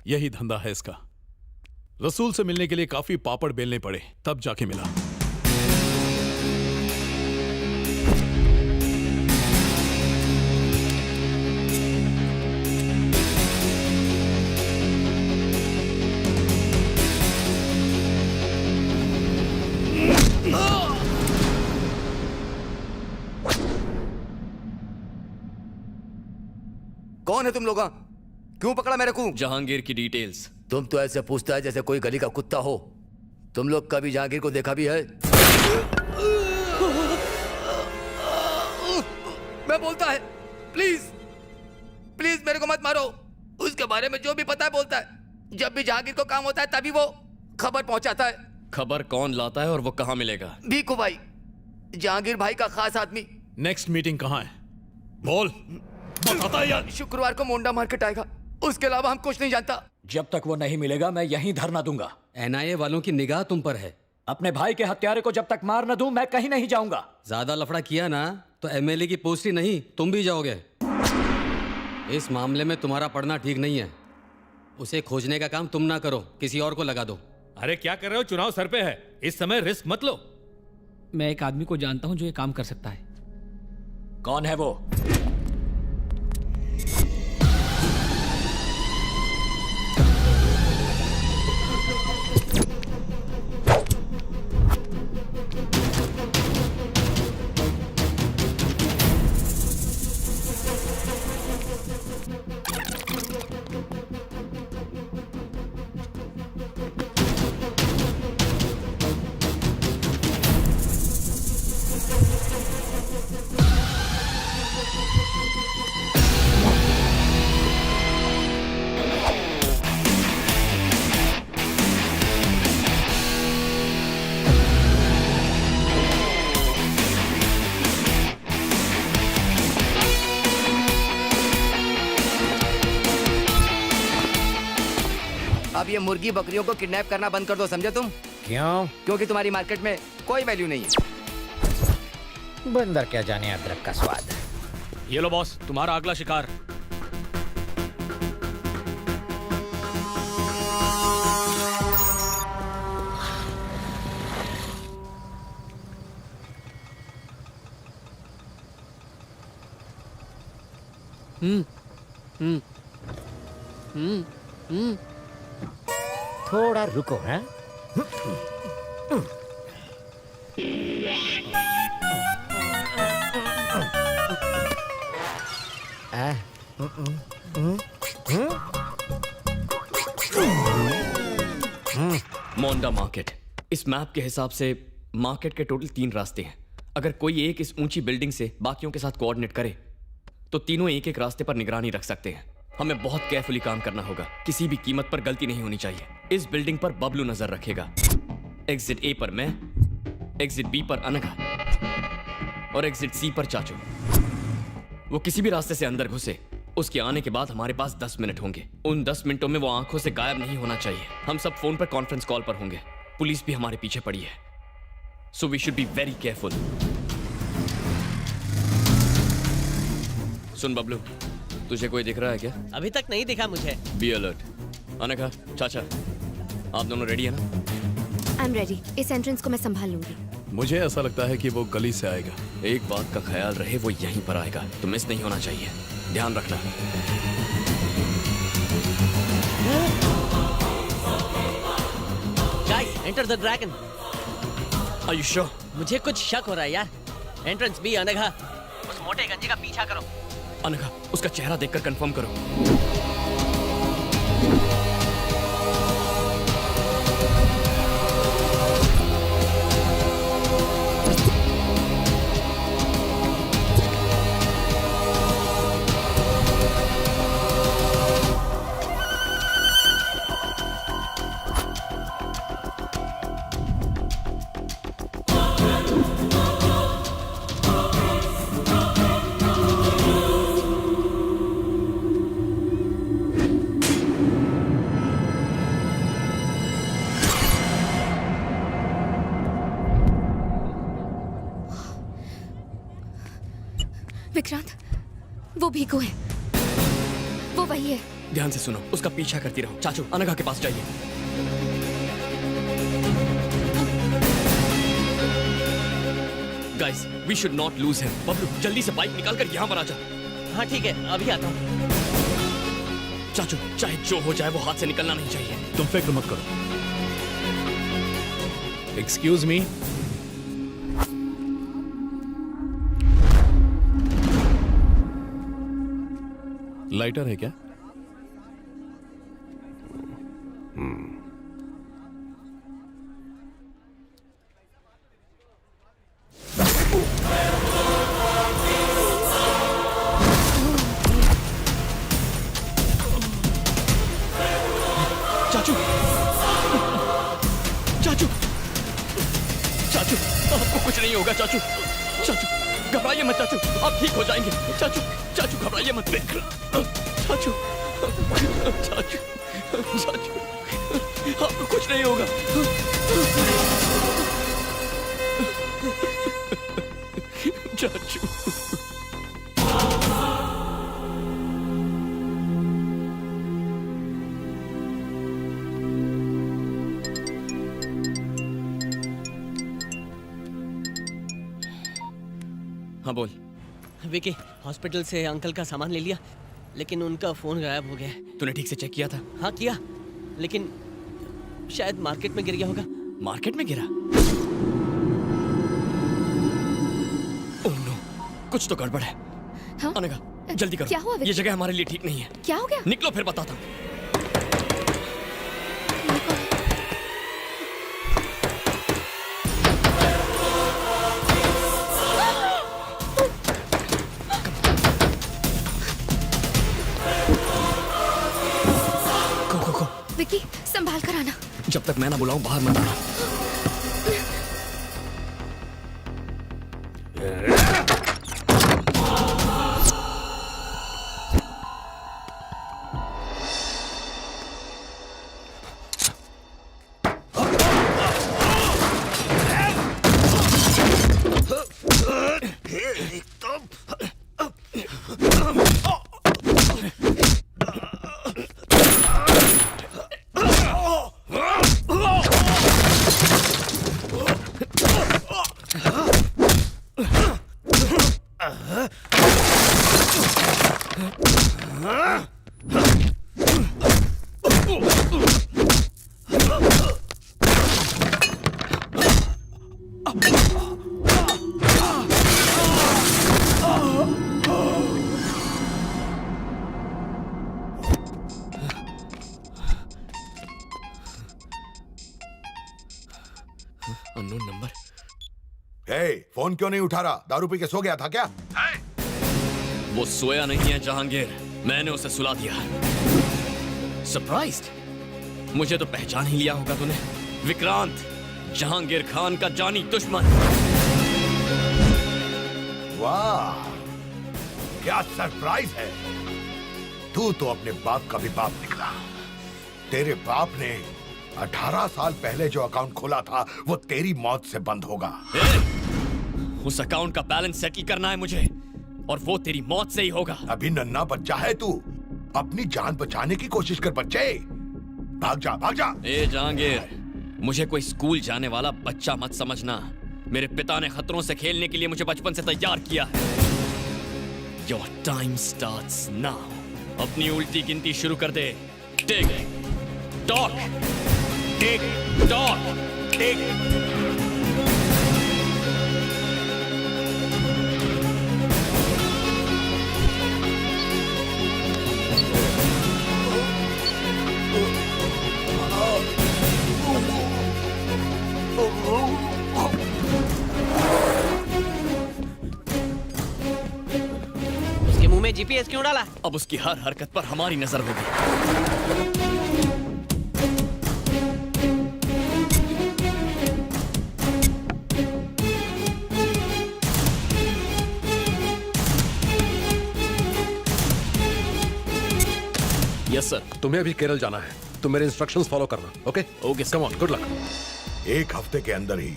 यही धंधा है इसका। रसूल से मिलने के लिए काफी पापड़ बेलने पड़े, तब जाके मिला। कौन है तुम लोग? क्यों पकड़ा मेरे को? जहांगीर की डिटेल्स। तुम तो ऐसे पूछता है जैसे कोई गली का कुत्ता हो। तुम लोग कभी जहांगीर को देखा भी है? मैं बोलता है, प्लीज प्लीज मेरे को मत मारो। उसके बारे में जो भी पता है बोलता है। जब भी जहांगीर को काम होता है तभी वो खबर पहुंचाता है। खबर कौन लाता है और वो कहाँ मिलेगा? भीखू भाई, जहांगीर भाई का खास आदमी। नेक्स्ट मीटिंग कहाँ है? बोल, बताता है यार। शुक्रवार को मोंडा मार्केट आएगा, उसके अलावा हम कुछ नहीं जानता। जब तक वो नहीं मिलेगा मैं यहीं धरना दूंगा। एनआईए वालों की निगाह तुम पर है। अपने भाई के हत्यारे को जब तक मार न दूं मैं कहीं नहीं जाऊंगा। ज्यादा लफड़ा किया ना तो एमएलए की पोस्ट ही नहीं तुम भी जाओगे। इस मामले में तुम्हारा पढ़ना ठीक नहीं है। उसे खोजने का काम तुम ना करो, किसी और को लगा दो। अरे क्या कर रहे हो? चुनाव सर पे है, इस समय रिस्क मत लो। मैं एक आदमी को जानता हूं जो ये काम कर सकता है। कौन है वो? अब ये मुर्गी बकरियों को किडनैप करना बंद कर दो, समझे तुम? क्यों? क्योंकि तुम्हारी मार्केट में कोई वैल्यू नहीं है। बंदर क्या जाने अदरक का स्वाद। ये लो बॉस, तुम्हारा अगला शिकार। थोड़ा रुको। हैं? मोंडा मार्केट। इस मैप के हिसाब से मार्केट के टोटल 3 रास्ते हैं। अगर कोई एक इस ऊंची बिल्डिंग से बाकियों के साथ कोऑर्डिनेट करे तो तीनों एक एक रास्ते पर निगरानी रख सकते हैं। हमें बहुत केयरफुली काम करना होगा, किसी भी कीमत पर गलती नहीं होनी चाहिए। इस बिल्डिंग पर बबलू नजर रखेगा, एग्जिट ए पर मैं, एग्जिट बी पर अनघा और एग्जिट सी पर चाचू। वो किसी भी रास्ते से अंदर घुसे, उसके आने के बाद हमारे पास 10 मिनट होंगे। उन 10 मिनटों में वो आंखों से गायब नहीं होना चाहिए। हम सब फोन पर कॉन्फ्रेंस कॉल पर होंगे। पुलिस भी हमारे पीछे पड़ी है, so we should be very careful. सुन बबलू, तुझे कोई दिख रहा है क्या? अभी तक नहीं दिखा मुझे। Be alert. अनघा, चाचा, आप दोनों रेडी है ना? I am ready. इस एंट्रेंस को मैं संभाल लूंगी। मुझे ऐसा लगता है कि वो गली से आएगा। एक बात का ख्याल रहे, वो यहीं पर आएगा, तो मिस नहीं होना चाहिए। ध्यान रखना। Guys, enter the dragon. Are you sure? मुझे कुछ शक हो रहा है यार। Entrance be Anagha. उस मोटे गंजे का पीछा करो। अनघा, उसका चेहरा देखकर कंफर्म करो। विक्रांत, वो भीखू है, वो वही है। ध्यान से सुनो, उसका पीछा करती रहो। चाचू, अनघा के पास जाइए। Guys, we should not lose him. Bablu, जल्दी से बाइक निकाल कर यहाँ पर आ जा। हाँ ठीक है, अभी आता हूँ। चाचू, चाहे जो हो जाए वो हाथ से निकलना नहीं चाहिए। तुम फिक्र मत करो। Excuse me. लाइटर है क्या? चाचू, चाचू, चाचू, आपको कुछ नहीं होगा चाचू। चाचू, घबराइए मत चाचू, आप ठीक हो जाएंगे। चाचू, चाचू घबराइए मत। चाचू, चाचू, चाचू, आपको कुछ नहीं होगा। चाचू, हाँ बोल। विकी, हॉस्पिटल से अंकल का सामान ले लिया, लेकिन उनका फोन गायब हो गया है। तूने ठीक से चेक किया था? हाँ किया, लेकिन शायद मार्केट में गिर गया होगा। मार्केट में गिरा? ओह नो, कुछ तो गड़बड़ है। हाँ? अनघा, जल्दी करो। क्या हुआ विकी? ये जगह हमारे लिए ठीक नहीं है। क्या हो गया? निकलो फिर बताता हूँ। विकी, संभाल कर आना। जब तक मैं ना बुलाऊं बाहर मत आना। Unknown number. फोन क्यों नहीं उठा रहा? दारू पी के सो गया था क्या? वो सोया नहीं है जहांगीर, मैंने उसे सुला दिया। सरप्राइज्ड? मुझे तो पहचान ही लिया होगा तूने। विक्रांत, जहांगीर खान का जानी दुश्मन। वाह, क्या सरप्राइज है। तू तो अपने बाप का भी बाप निकला। तेरे बाप ने 18 साल पहले जो अकाउंट खोला था वो तेरी मौत से बंद होगा। उस अकाउंट का बैलेंस सेटल करना है मुझे, और वो तेरी मौत से ही होगा। अभी नन्हा बच्चा है तू, अपनी जान बचाने की कोशिश कर बच्चे। भाग जा, भाग जा। ए जहांगीर, मुझे कोई स्कूल जाने वाला बच्चा मत समझना। मेरे पिता ने खतरों से खेलने के लिए मुझे बचपन से तैयार किया है। Your time starts now. अपनी उल्टी गिनती शुरू कर दे। टिक टॉक, टिक टॉक, टिक। उसके मुंह में जीपीएस क्यों डाला? अब उसकी हर हरकत पर हमारी नजर होगी। Yes sir. तुम्हें अभी केरल जाना है, तुम मेरे इंस्ट्रक्शंस फॉलो करना। Okay okay, come on, good luck. एक हफ्ते के अंदर ही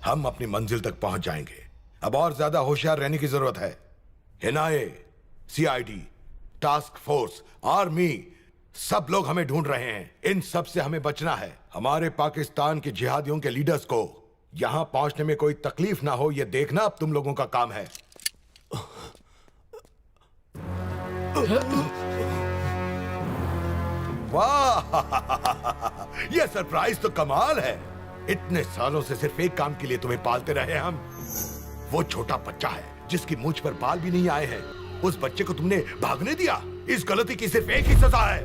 हम अपनी मंजिल तक पहुंच जाएंगे। अब और ज्यादा होशियार रहने की जरूरत है। NIA, CID, task force, army, सब लोग हमें ढूंढ रहे हैं। इन सब से हमें बचना है। हमारे पाकिस्तान के जिहादियों के लीडर्स को यहां पहुंचने में कोई तकलीफ ना हो, यह देखना अब तुम लोगों का काम है। वाह, यह सरप्राइज तो कमाल है। इतने सालों से सिर्फ एक काम के लिए तुम्हें पालते रहे हम। वो छोटा बच्चा है जिसकी मूंछ पर बाल भी नहीं आए हैं। उस बच्चे को तुमने भागने दिया। इस गलती की सिर्फ एक ही सजा है।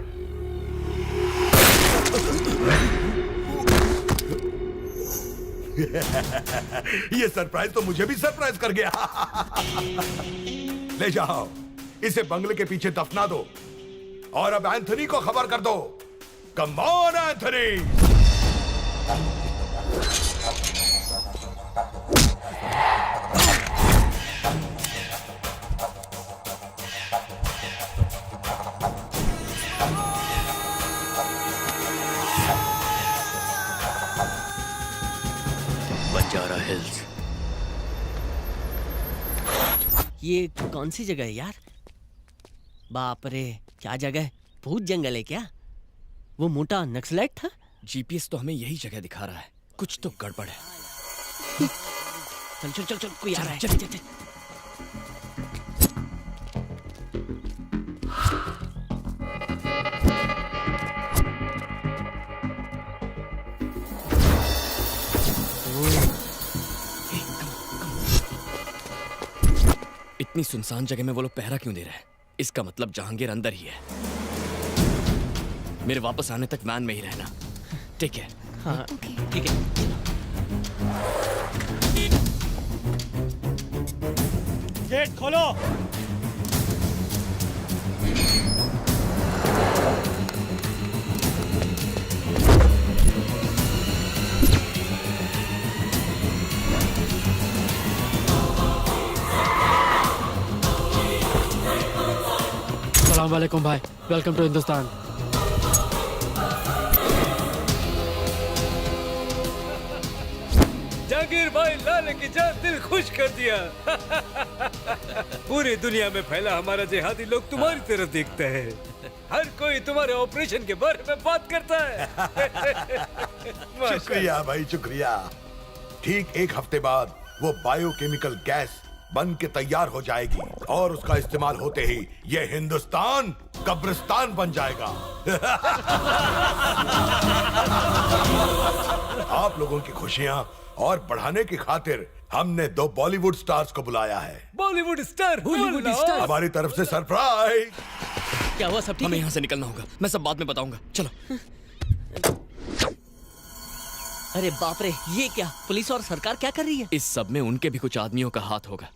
ये सरप्राइज तो मुझे भी सरप्राइज कर गया। ले जाओ, इसे बंगले के पीछे दफना दो और अब एंथनी को खबर कर दो। Come on Anthony. Banjara hills. ये कौन सी जगह है यार? बाप रे, क्या जगह है? भूत जंगल है क्या? वो मोटा नक्सलाइट था? जीपीएस तो हमें यही जगह दिखा रहा है। कुछ तो गड़बड़ है। चल चल चल चल, कोई आ रहा है। चल चल चल। इतनी सुनसान जगह में वो लोग पहरा क्यों दे रहे हैं? इसका मतलब जहांगीर अंदर ही है। मेरे वापस आने तक वैन में ही रहना, ठीक है? हाँ ठीक है। गेट खोलो। अस्सलाम वालेकुम भाई, वेलकम टू हिंदुस्तान। जहांगीर भाई लाले की जान दिल खुश कर दिया। पूरी दुनिया में फैला हमारा जिहादी लोग तुम्हारी तरफ देखता है। हर कोई तुम्हारे ऑपरेशन के बारे में बात करता है। शुक्रिया भाई, शुक्रिया। ठीक एक हफ्ते बाद वो बायोकेमिकल गैस बन के तैयार हो जाएगी और उसका इस्तेमाल होते ही ये हिंदुस्तान कब्रिस्तान बन जाएगा। आप लोगों की खुशियां और बढ़ाने की खातिर हमने 2 बॉलीवुड स्टार्स को बुलाया है। Bollywood star, Bollywood star. हमारी तरफ से सरप्राइज। क्या हुआ? सब ठीक? हमें यहाँ से निकलना होगा। मैं सब बाद में बताऊंगा। चलो। अरे बाप रे, ये क्या? पुलिस और सरकार क्या कर रही है? इस सब में उनके भी कुछ आदमियों का हाथ होगा।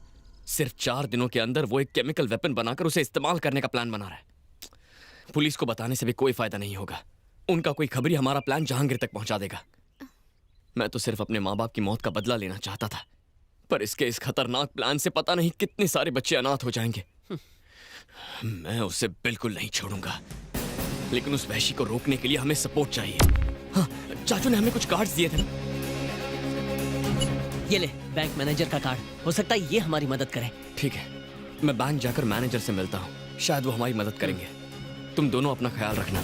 सिर्फ 4 दिनों के अंदर वो एक केमिकल वेपन बनाकर उसे इस्तेमाल करने का प्लान बना रहा है। पुलिस को बताने से भी कोई फायदा नहीं होगा। उनका कोई खबरी हमारा प्लान जहांगीर तक पहुंचा देगा। मैं तो सिर्फ अपने माँ बाप की मौत का बदला लेना चाहता था, पर इसके इस खतरनाक प्लान से पता नहीं कितने सारे बच्चे अनाथ हो जाएंगे। मैं उसे बिल्कुल नहीं छोड़ूंगा, लेकिन उस वहशी को रोकने के लिए हमें सपोर्ट चाहिए। हाँ, चाचू ने हमें कुछ कार्ड्स दिए थे ना? ये ले, बैंक मैनेजर का कार्ड। हो सकता है ये हमारी मदद करे। ठीक है, मैं बैंक जाकर मैनेजर से मिलता हूँ। शायद वो हमारी मदद करेंगे। तुम दोनों अपना ख्याल रखना।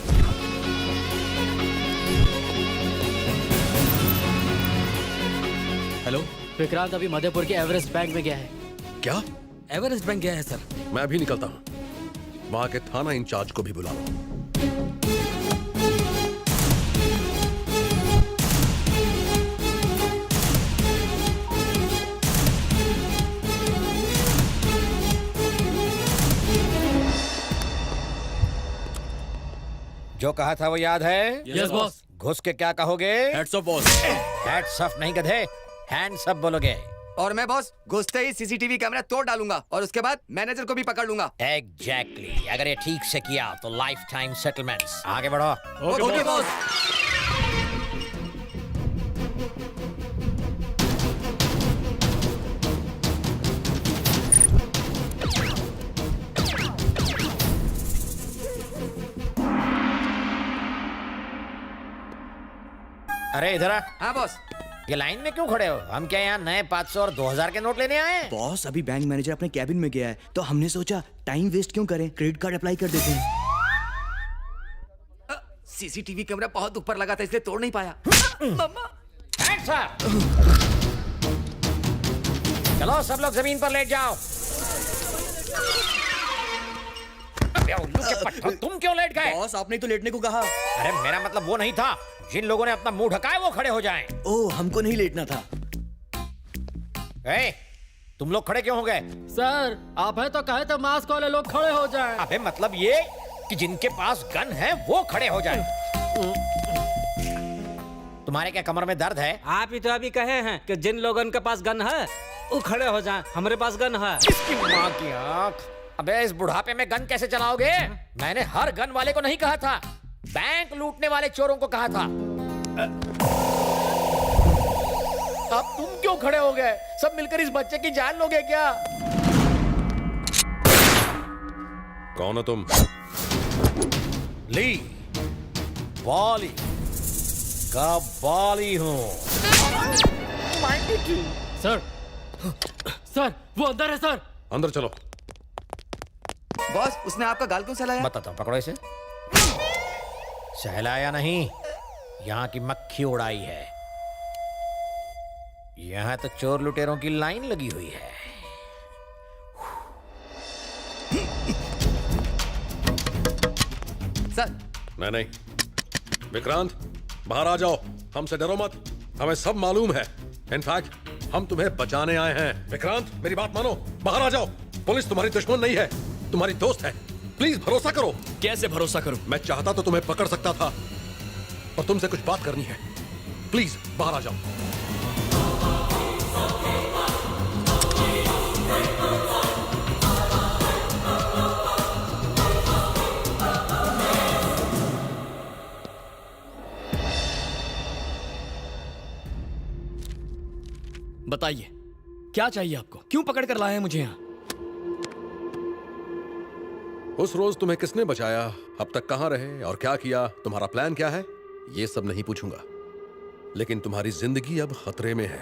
हेलो, विक्रांत अभी मध्यपुर के एवरेस्ट बैंक में गया है। क्या? एवरेस्ट बैंक गया है सर। मैं भी निकलता हूँ। वहां के थाना इंचार्ज को भी बुलाओ। जो कहा था वो याद है? Yes boss. घुस के क्या कहोगे? Heads of boss. Heads of नहीं गधे, हैंड्स अप बोलोगे। और मैं बॉस घुसते ही सीसीटीवी कैमरा तोड़ डालूंगा और उसके बाद मैनेजर को भी पकड़ लूंगा। एग्जैक्टली। अगर ये ठीक से किया तो लाइफ टाइम सेटलमेंट्स। आगे बढ़ो। Okay boss. अरे इधर आ। हाँ बॉस। ये लाइन में क्यों खड़े हो? हम क्या यहाँ नए 500 और 2000 के नोट लेने आए हैं? बॉस अभी बैंक मैनेजर अपने कैबिन में गया है तो हमने सोचा टाइम वेस्ट क्यों करें, क्रेडिट कार्ड अप्लाई कर देते हैं। सीसीटीवी कैमरा बहुत ऊपर लगा था इसलिए तोड़ नहीं पाया। चलो सब लोग जमीन पर लेट जाओ। अबे उल्लू के पट्टो, तुम क्यों लेट गए? बॉस आपने तो लेटने को कहा। अरे मेरा मतलब वो नहीं था, जिन लोगों ने अपना मुंह ढका है वो खड़े हो जाएं। ओह हमको नहीं लेटना था। ए, तुम लोग खड़े क्यों हो गए? सर आप है तो कहे तो मास्क वाले लोग खड़े हो जाएं। अबे मतलब ये कि जिनके पास गन है वो खड़े हो जाएं। तुम्हारे क्या कमर में दर्द है? आप ही तो अभी कहे हैं कि जिन लोगों के पास गन है वो खड़े हो जाएं। हमारे पास गन है। इसकी माँ की आँख। अबे इस बुढ़ापे में गन कैसे चलाओगे? मैंने हर गन वाले को नहीं कहा था, बैंक लूटने वाले चोरों को कहा था। अब तुम क्यों खड़े हो गए? सब मिलकर इस बच्चे की जान लोगे क्या? कौन हो तुम? ली बॉली का बॉली हूँ। सर सर वो अंदर है सर। अंदर चलो। बॉस उसने आपका गाल क्यों सहलाया? बताता हूँ, पकड़ो इसे। सहलाया नहीं, यहाँ की मक्खी उड़ाई है। यहाँ तो चोर लुटेरों की लाइन लगी हुई है। सर नहीं, विक्रांत बाहर आ जाओ। हमसे डरो मत, हमें सब मालूम है। इनफैक्ट हम तुम्हें बचाने आए हैं। विक्रांत मेरी बात मानो, बाहर आ जाओ। पुलिस तुम्हारी दुश्मन नहीं है, तुम्हारी दोस्त है। प्लीज भरोसा करो। कैसे भरोसा करूं? मैं चाहता तो तुम्हें पकड़ सकता था, और तुमसे कुछ बात करनी है। प्लीज बाहर आ जाओ। बताइए क्या चाहिए आपको? क्यों पकड़ कर लाए हैं मुझे यहाँ? उस रोज तुम्हें किसने बचाया, अब तक कहां रहे और क्या किया, तुम्हारा प्लान क्या है, ये सब नहीं पूछूंगा। लेकिन तुम्हारी जिंदगी अब खतरे में है।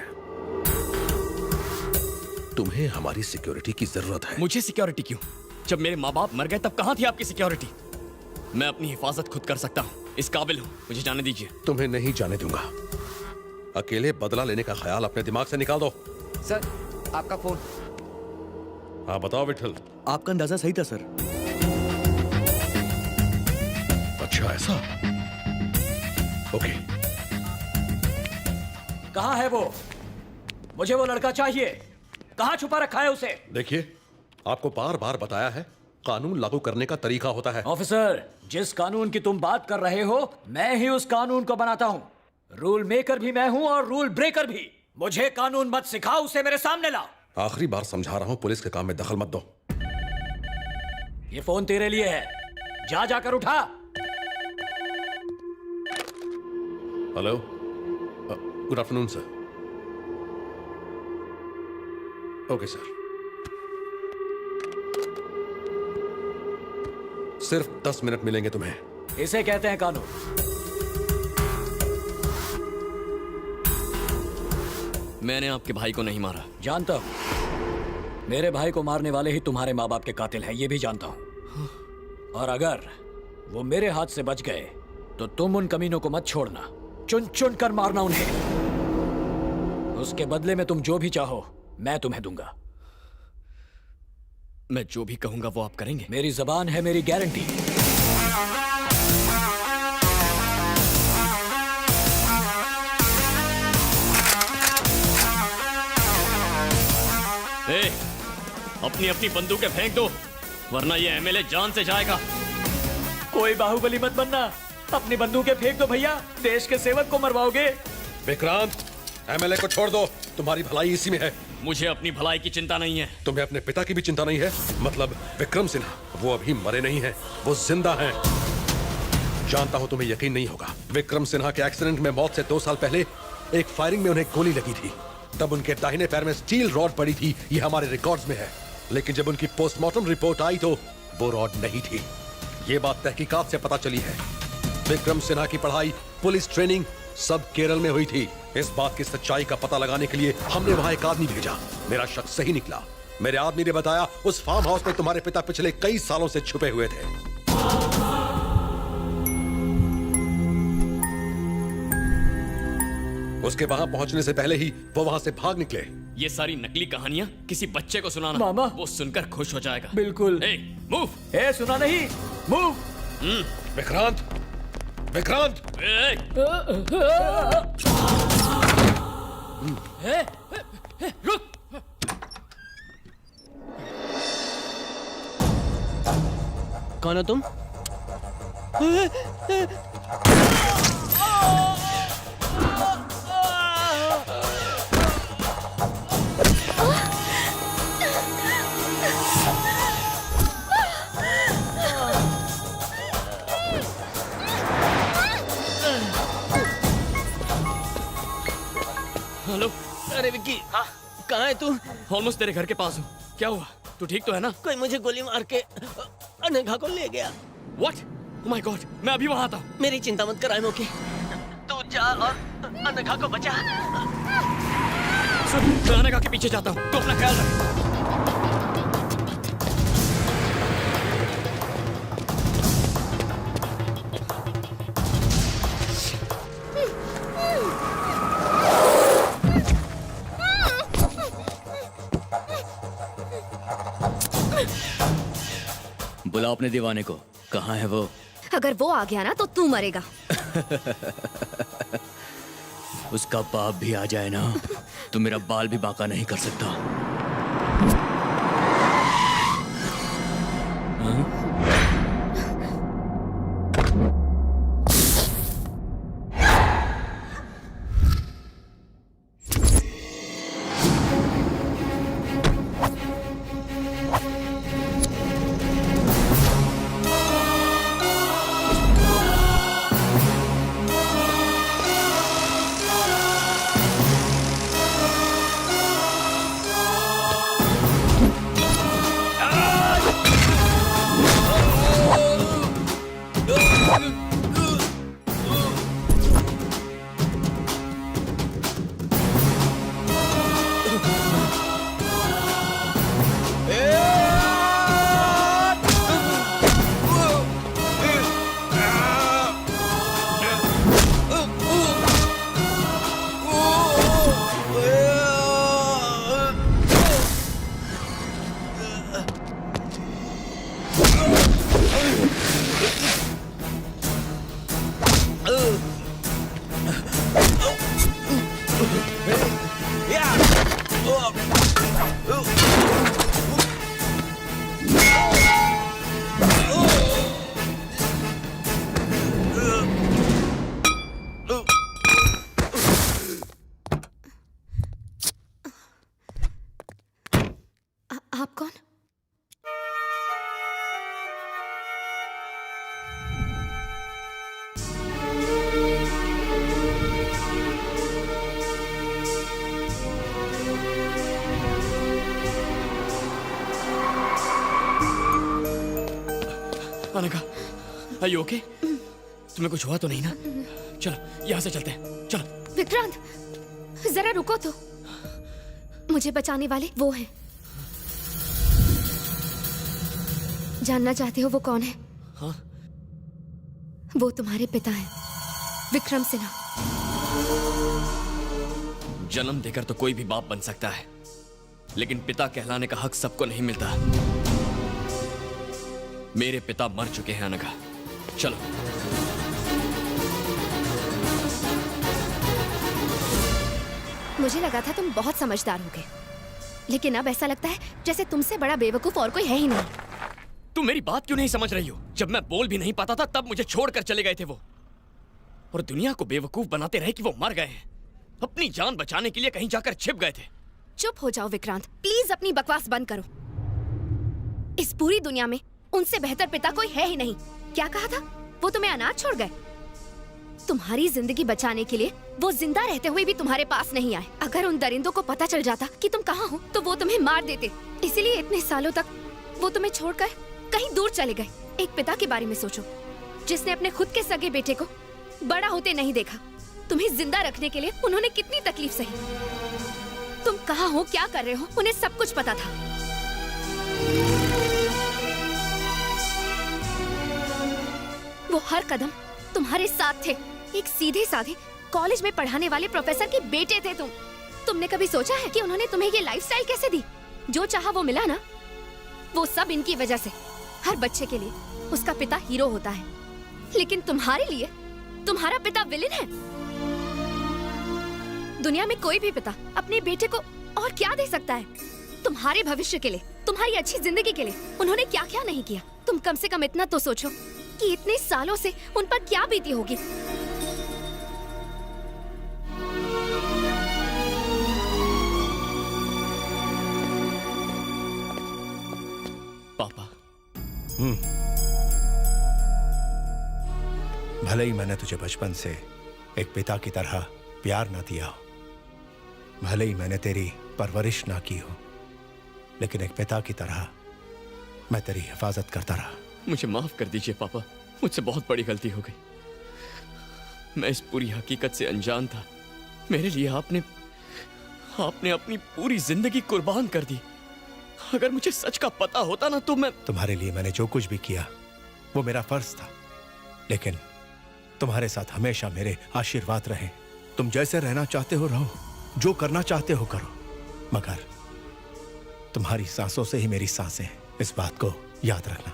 तुम्हें हमारी सिक्योरिटी की जरूरत है। मुझे सिक्योरिटी क्यों? जब मेरे माँ बाप मर गए तब कहां थी आपकी सिक्योरिटी? मैं अपनी हिफाजत खुद कर सकता हूँ, इस काबिल हूँ, मुझे जाने दीजिए। तुम्हें नहीं जाने दूंगा। अकेले बदला लेने का ख्याल अपने दिमाग से निकाल दो। सर आपका फोन। हाँ बताओ विठल। आपका अंदाजा सही था सर। अच्छा ऐसा? ओके। कहाँ है वो? मुझे वो लड़का चाहिए। कहाँ छुपा रखा है उसे? देखिए, आपको बार बार बताया है, कानून लागू करने का तरीका होता है। ऑफिसर, जिस कानून की तुम बात कर रहे हो मैं ही उस कानून को बनाता हूँ। रूल मेकर भी मैं हूँ और रूल ब्रेकर भी। मुझे कानून मत सिखाओ, उसे मेरे सामने लाओ। आखिरी बार समझा रहा हूँ, पुलिस के काम में दखल मत दो। ये फोन तेरे लिए है, जा जाकर उठा। Hello, good afternoon sir. Okay sir. सिर्फ 10 मिनट मिलेंगे तुम्हें। इसे कहते हैं कानून। मैंने आपके भाई को नहीं मारा। जानता हूं, मेरे भाई को मारने वाले ही तुम्हारे माँ बाप के कातिल हैं, ये भी जानता हूं। और अगर वो मेरे हाथ से बच गए तो तुम उन कमीनों को मत छोड़ना, चुन चुन कर मारना उन्हें। उसके बदले में तुम जो भी चाहो मैं तुम्हें दूंगा। मैं जो भी कहूंगा वो आप करेंगे? मेरी जबान है मेरी गारंटी। अपनी अपनी बंदूकें फेंक दो, वरना ये एमएलए जान से जाएगा। कोई बाहुबली मत बनना, अपनी बंदूकें फेंक दो भैया, देश के सेवक को मरवाओगे। विक्रांत, एमएलए को छोड़ दो, तुम्हारी भलाई इसी में है। मुझे अपनी भलाई की चिंता नहीं है। तुम्हें अपने पिता की भी चिंता नहीं है? मतलब विक्रम सिन्हा, वो अभी मरे नहीं हैं, वो जिंदा हैं। जानता हूं तुम्हें यकीन नहीं होगा, विक्रम सिन्हा के एक्सीडेंट में मौत से 2 साल पहले एक फायरिंग में उन्हें गोली लगी थी। तब उनके दाहिने पैर में स्टील रॉड पड़ी थी, ये हमारे रिकॉर्ड्स में है। लेकिन जब उनकी पोस्टमार्टम रिपोर्ट आई तो वो रॉड नहीं थी। ये बात तहकीकात से पता चली है। विक्रम सिन्हा की पढ़ाई, पुलिस ट्रेनिंग सब केरल में हुई थी। इस बात की सच्चाई का पता लगाने के लिए हमने वहां एक आदमी भेजा। मेरा शक सही निकला। मेरे आदमी ने बताया उस फार्म हाउस में तुम्हारे पिता पिछले कई सालों से छुपे हुए थे। उसके वहां पहुंचने से पहले ही वो वहां से भाग निकले। ये सारी नकली कहानियां किसी बच्चे को सुनाना, मामा। वो सुनकर खुश हो जाएगा। बिल्कुल। मूव। सुना नहीं, मूव। विक्रांत, विक्रांत। रुक। कौन हो तुम? हेलो। अरे विक्की, हाँ कहाँ है तू? ऑलमोस्ट तेरे घर के पास हूँ। क्या हुआ? तू ठीक तो है ना? कोई मुझे गोली मार के अनघा को ले गया। What? Oh my God, मैं अभी वहाँ आता हूँ। मेरी चिंता मत कर मोके, तू जा और अनघा को बचा। सुन, मैं अनघा के पीछे जाता हूँ, तो अपना ख्याल रख। बुलाओ अपने दीवाने को। कहाँ है वो? अगर वो आ गया ना तो तू मरेगा। उसका बाप भी आ जाए ना तो मेरा बाल भी बांका नहीं कर सकता। आप कौन? Anagha, are you okay? तुम्हें कुछ हुआ तो नहीं ना? चलो यहाँ से चलते हैं, चलो। विक्रांत, जरा रुको तो। मुझे बचाने वाले वो हैं। जानना चाहते हो वो कौन है? हाँ? वो तुम्हारे पिता हैं, विक्रम सिन्हा। जन्म देकर तो कोई भी बाप बन सकता है, लेकिन पिता कहलाने का हक सबको नहीं मिलता। मेरे पिता मर चुके हैं अनघा, चलो। मुझे लगा था तुम बहुत समझदार होगे, लेकिन अब ऐसा लगता है जैसे तुमसे बड़ा बेवकूफ और कोई है ही नहीं। तुम मेरी बात क्यों नहीं समझ रही हो? जब मैं बोल भी नहीं पाता था तब मुझे छोड़कर चले गए थे वो, और दुनिया को बेवकूफ बनाते रहे कि वो मर गए हैं। अपनी जान बचाने के लिए कहीं जाकर छिप गए थे। चुप हो जाओ विक्रांत, प्लीज अपनी बकवास बंद करो। इस पूरी दुनिया में उनसे बेहतर पिता कोई है ही नहीं। क्या कहा था? वो तुम्हें अनाथ छोड़ गए। तुम्हारी जिंदगी बचाने के लिए वो जिंदा रहते हुए भी तुम्हारे पास नहीं आए। अगर उन दरिंदों को पता चल जाता कि तुम कहाँ हो तो वो तुम्हें मार देते। इसीलिए इतने सालों तक वो तुम्हें छोड़कर कहीं दूर चले गए। एक पिता के बारे में सोचो जिसने अपने खुद के सगे बेटे को बड़ा होते नहीं देखा, तुम्हें जिंदा रखने के लिए उन्होंने कितनी तकलीफ सही। तुम कहाँ हो, क्या कर रहे हो, उन्हें सब कुछ पता था। वो हर कदम तुम्हारे साथ थे। एक सीधे साधे कॉलेज में पढ़ाने वाले प्रोफेसर के बेटे थे तुम। तुमने कभी सोचा है कि उन्होंने तुम्हें ये लाइफस्टाइल कैसे दी? जो चाहा वो मिला ना, वो सब इनकी वजह से। हर बच्चे के लिए उसका पिता हीरो होता है, लेकिन तुम्हारे लिए तुम्हारा पिता विलेन है। दुनिया में कोई भी पिता अपने बेटे को और क्या दे सकता है? तुम्हारे भविष्य के लिए, तुम्हारी अच्छी जिंदगी के लिए उन्होंने क्या क्या नहीं किया। तुम कम से कम इतना तो सोचो कि इतने सालों से उन पर क्या बीती होगी। पापा। भले ही मैंने तुझे बचपन से एक पिता की तरह प्यार ना दिया हो, भले ही मैंने तेरी परवरिश ना की हो, लेकिन एक पिता की तरह मैं तेरी हिफाजत करता रहा। मुझे माफ कर दीजिए पापा, मुझसे बहुत बड़ी गलती हो गई। मैं इस पूरी हकीकत से अनजान था। मेरे लिए आपने अपनी पूरी जिंदगी कुर्बान कर दी। अगर मुझे सच का पता होता ना तो मैं तुम्हारे लिए मैंने जो कुछ भी किया वो मेरा फर्ज था, लेकिन तुम्हारे साथ हमेशा मेरे आशीर्वाद रहे। तुम जैसे रहना चाहते हो रहो, जो करना चाहते हो करो, मगर तुम्हारी सांसों से ही मेरी सांसें हैं। इस बात को याद रखना।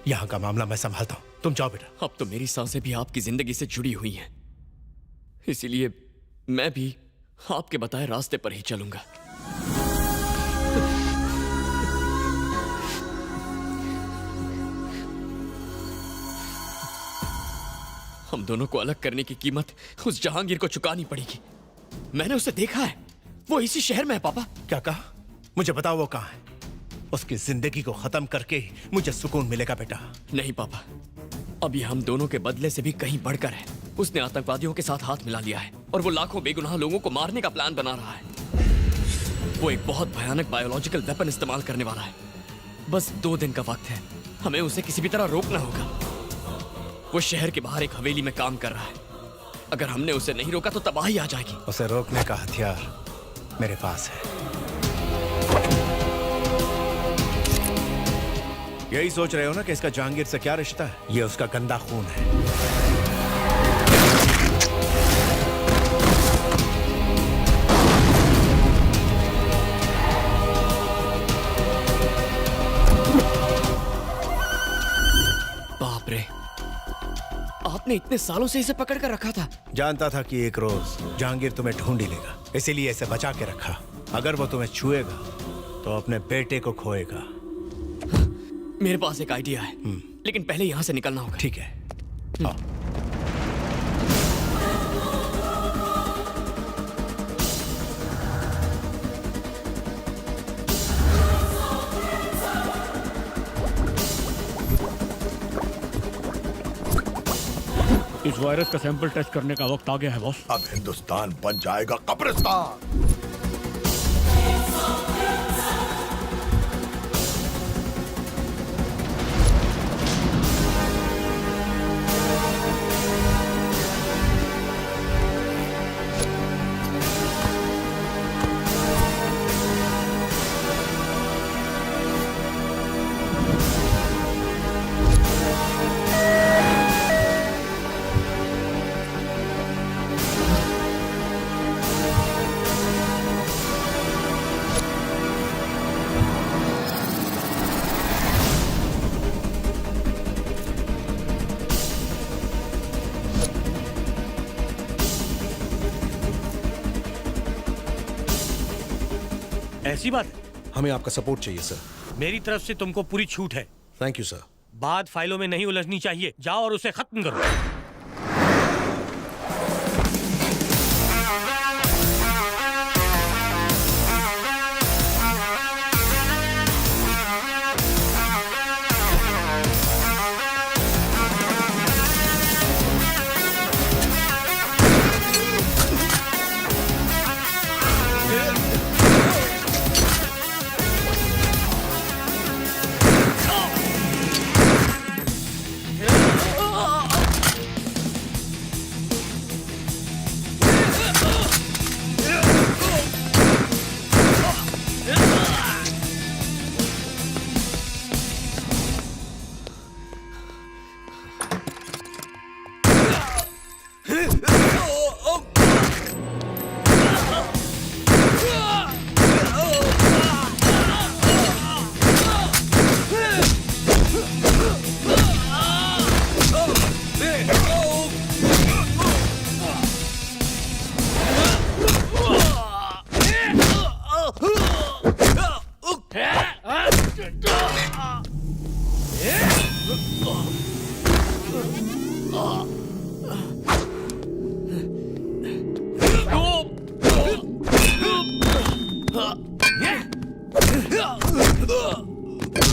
यहाँ का मामला मैं संभालता हूँ, तुम जाओ बेटा। अब तो मेरी सांसें भी आपकी जिंदगी से जुड़ी हुई हैं, इसीलिए मैं भी आपके बताए रास्ते पर ही चलूंगा। हम दोनों को अलग करने की कीमत उस जहांगीर को चुकानी पड़ेगी। मैंने उसे देखा है, वो इसी शहर में है। पापा क्या कहा? मुझे बताओ वो कहाँ है। उसकी जिंदगी को खत्म करके ही मुझे सुकून मिलेगा बेटा। नहीं पापा, अभी हम दोनों के बदले से भी कहीं बढ़कर है। उसने आतंकवादियों के साथ हाथ मिला लिया है और वो लाखों बेगुनाह लोगों को मारने का प्लान बना रहा है। वो एक बहुत भयानक बायोलॉजिकल वेपन इस्तेमाल करने वाला है। बस 2 दिन का वक्त है, हमें उसे किसी भी तरह रोकना होगा। वो शहर के बाहर एक हवेली में काम कर रहा है। अगर हमने उसे नहीं रोका तो तबाही आ जाएगी। उसे रोकने का हथियार मेरे पास है। यही सोच रहे हो ना कि इसका जहांगीर से क्या रिश्ता है? ये उसका गंदा खून है। बाप रे, आपने इतने सालों से इसे पकड़ कर रखा था। जानता था कि एक रोज जहांगीर तुम्हें ढूंढ ही लेगा, इसीलिए इसे बचा के रखा। अगर वो तुम्हें छुएगा तो अपने बेटे को खोएगा। मेरे पास एक आइडिया है, लेकिन पहले यहाँ से निकलना होगा। ठीक है, आओ। इस वायरस का सैंपल टेस्ट करने का वक्त आ गया है बॉस। अब हिंदुस्तान बन जाएगा कब्रिस्तान। ऐसी बात है? हमें आपका सपोर्ट चाहिए सर। मेरी तरफ से तुमको पूरी छूट है। Thank you sir. बात फाइलों में नहीं उलझनी चाहिए। जाओ और उसे खत्म करो।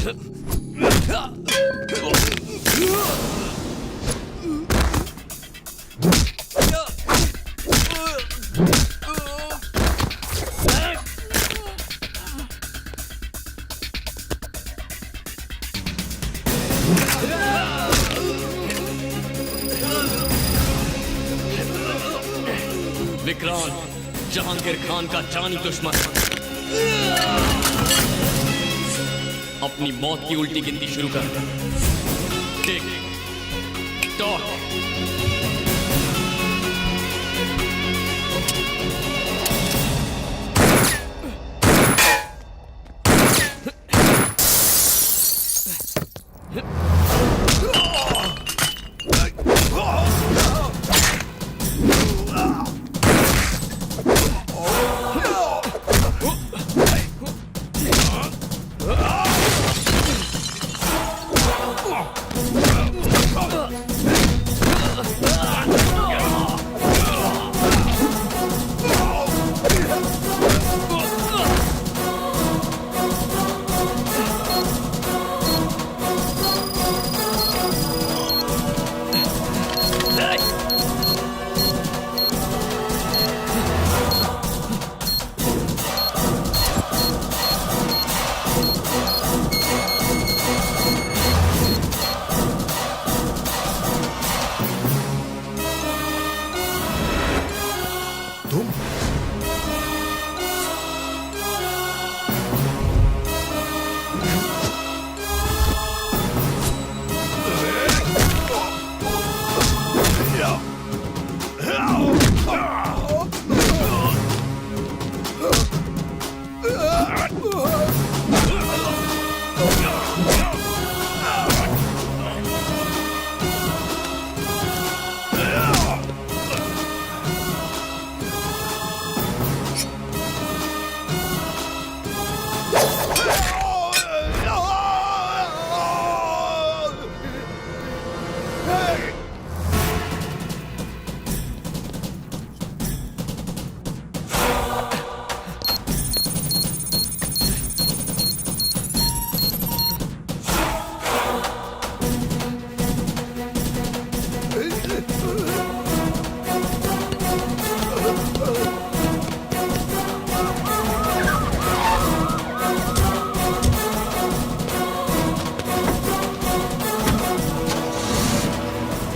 विक्रांत जहांगीर खान का जानी दुश्मन अपनी मौत की उल्टी गिनती शुरू कर। Tick tock.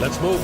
Let's move.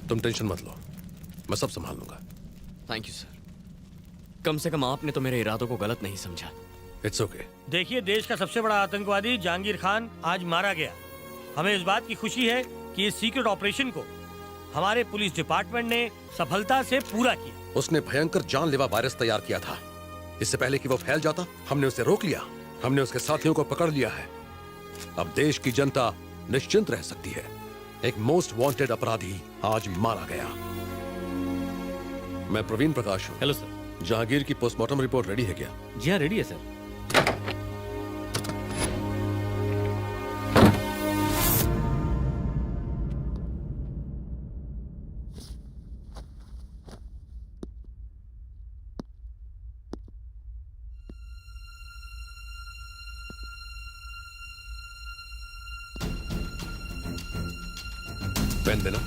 तुम टेंशन मत लो, मैं सब संभाल लूंगा। Thank you sir. कम से कम आपने तो मेरे इरादों को गलत नहीं समझा। It's okay. देखिए, देश का सबसे बड़ा आतंकवादी जहांगीर खान आज मारा गया। हमें इस बात की खुशी है कि इस सीक्रेट ऑपरेशन को हमारे पुलिस डिपार्टमेंट ने सफलता से पूरा किया। उसने भयंकर जानलेवा वायरस तैयार किया था। इससे पहले कि वो फैल जाता, हमने उसे रोक लिया। हमने उसके साथियों को पकड़ लिया है। अब देश की जनता निश्चिंत रह सकती है। एक मोस्ट वांटेड अपराधी आज मारा गया। मैं प्रवीण प्रकाश हूँ। Hello sir. जहांगीर की पोस्टमार्टम रिपोर्ट रेडी है क्या? जी हाँ, रेडी है सर। पेन देना।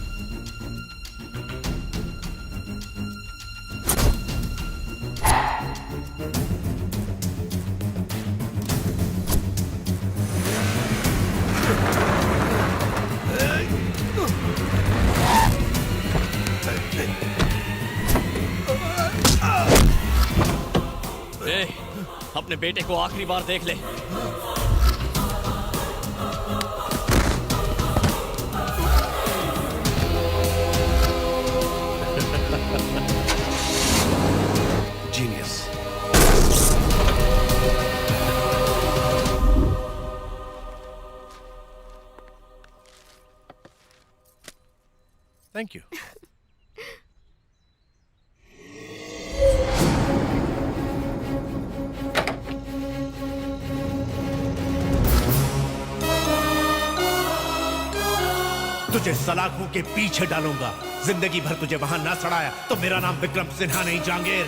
अपने बेटे को आखिरी बार देख ले। जीनियस। Thank you. तुझे सलाखों के पीछे डालूंगा। जिंदगी भर तुझे वहां ना सड़ाया तो मेरा नाम विक्रम सिन्हा नहीं, जहांगीर।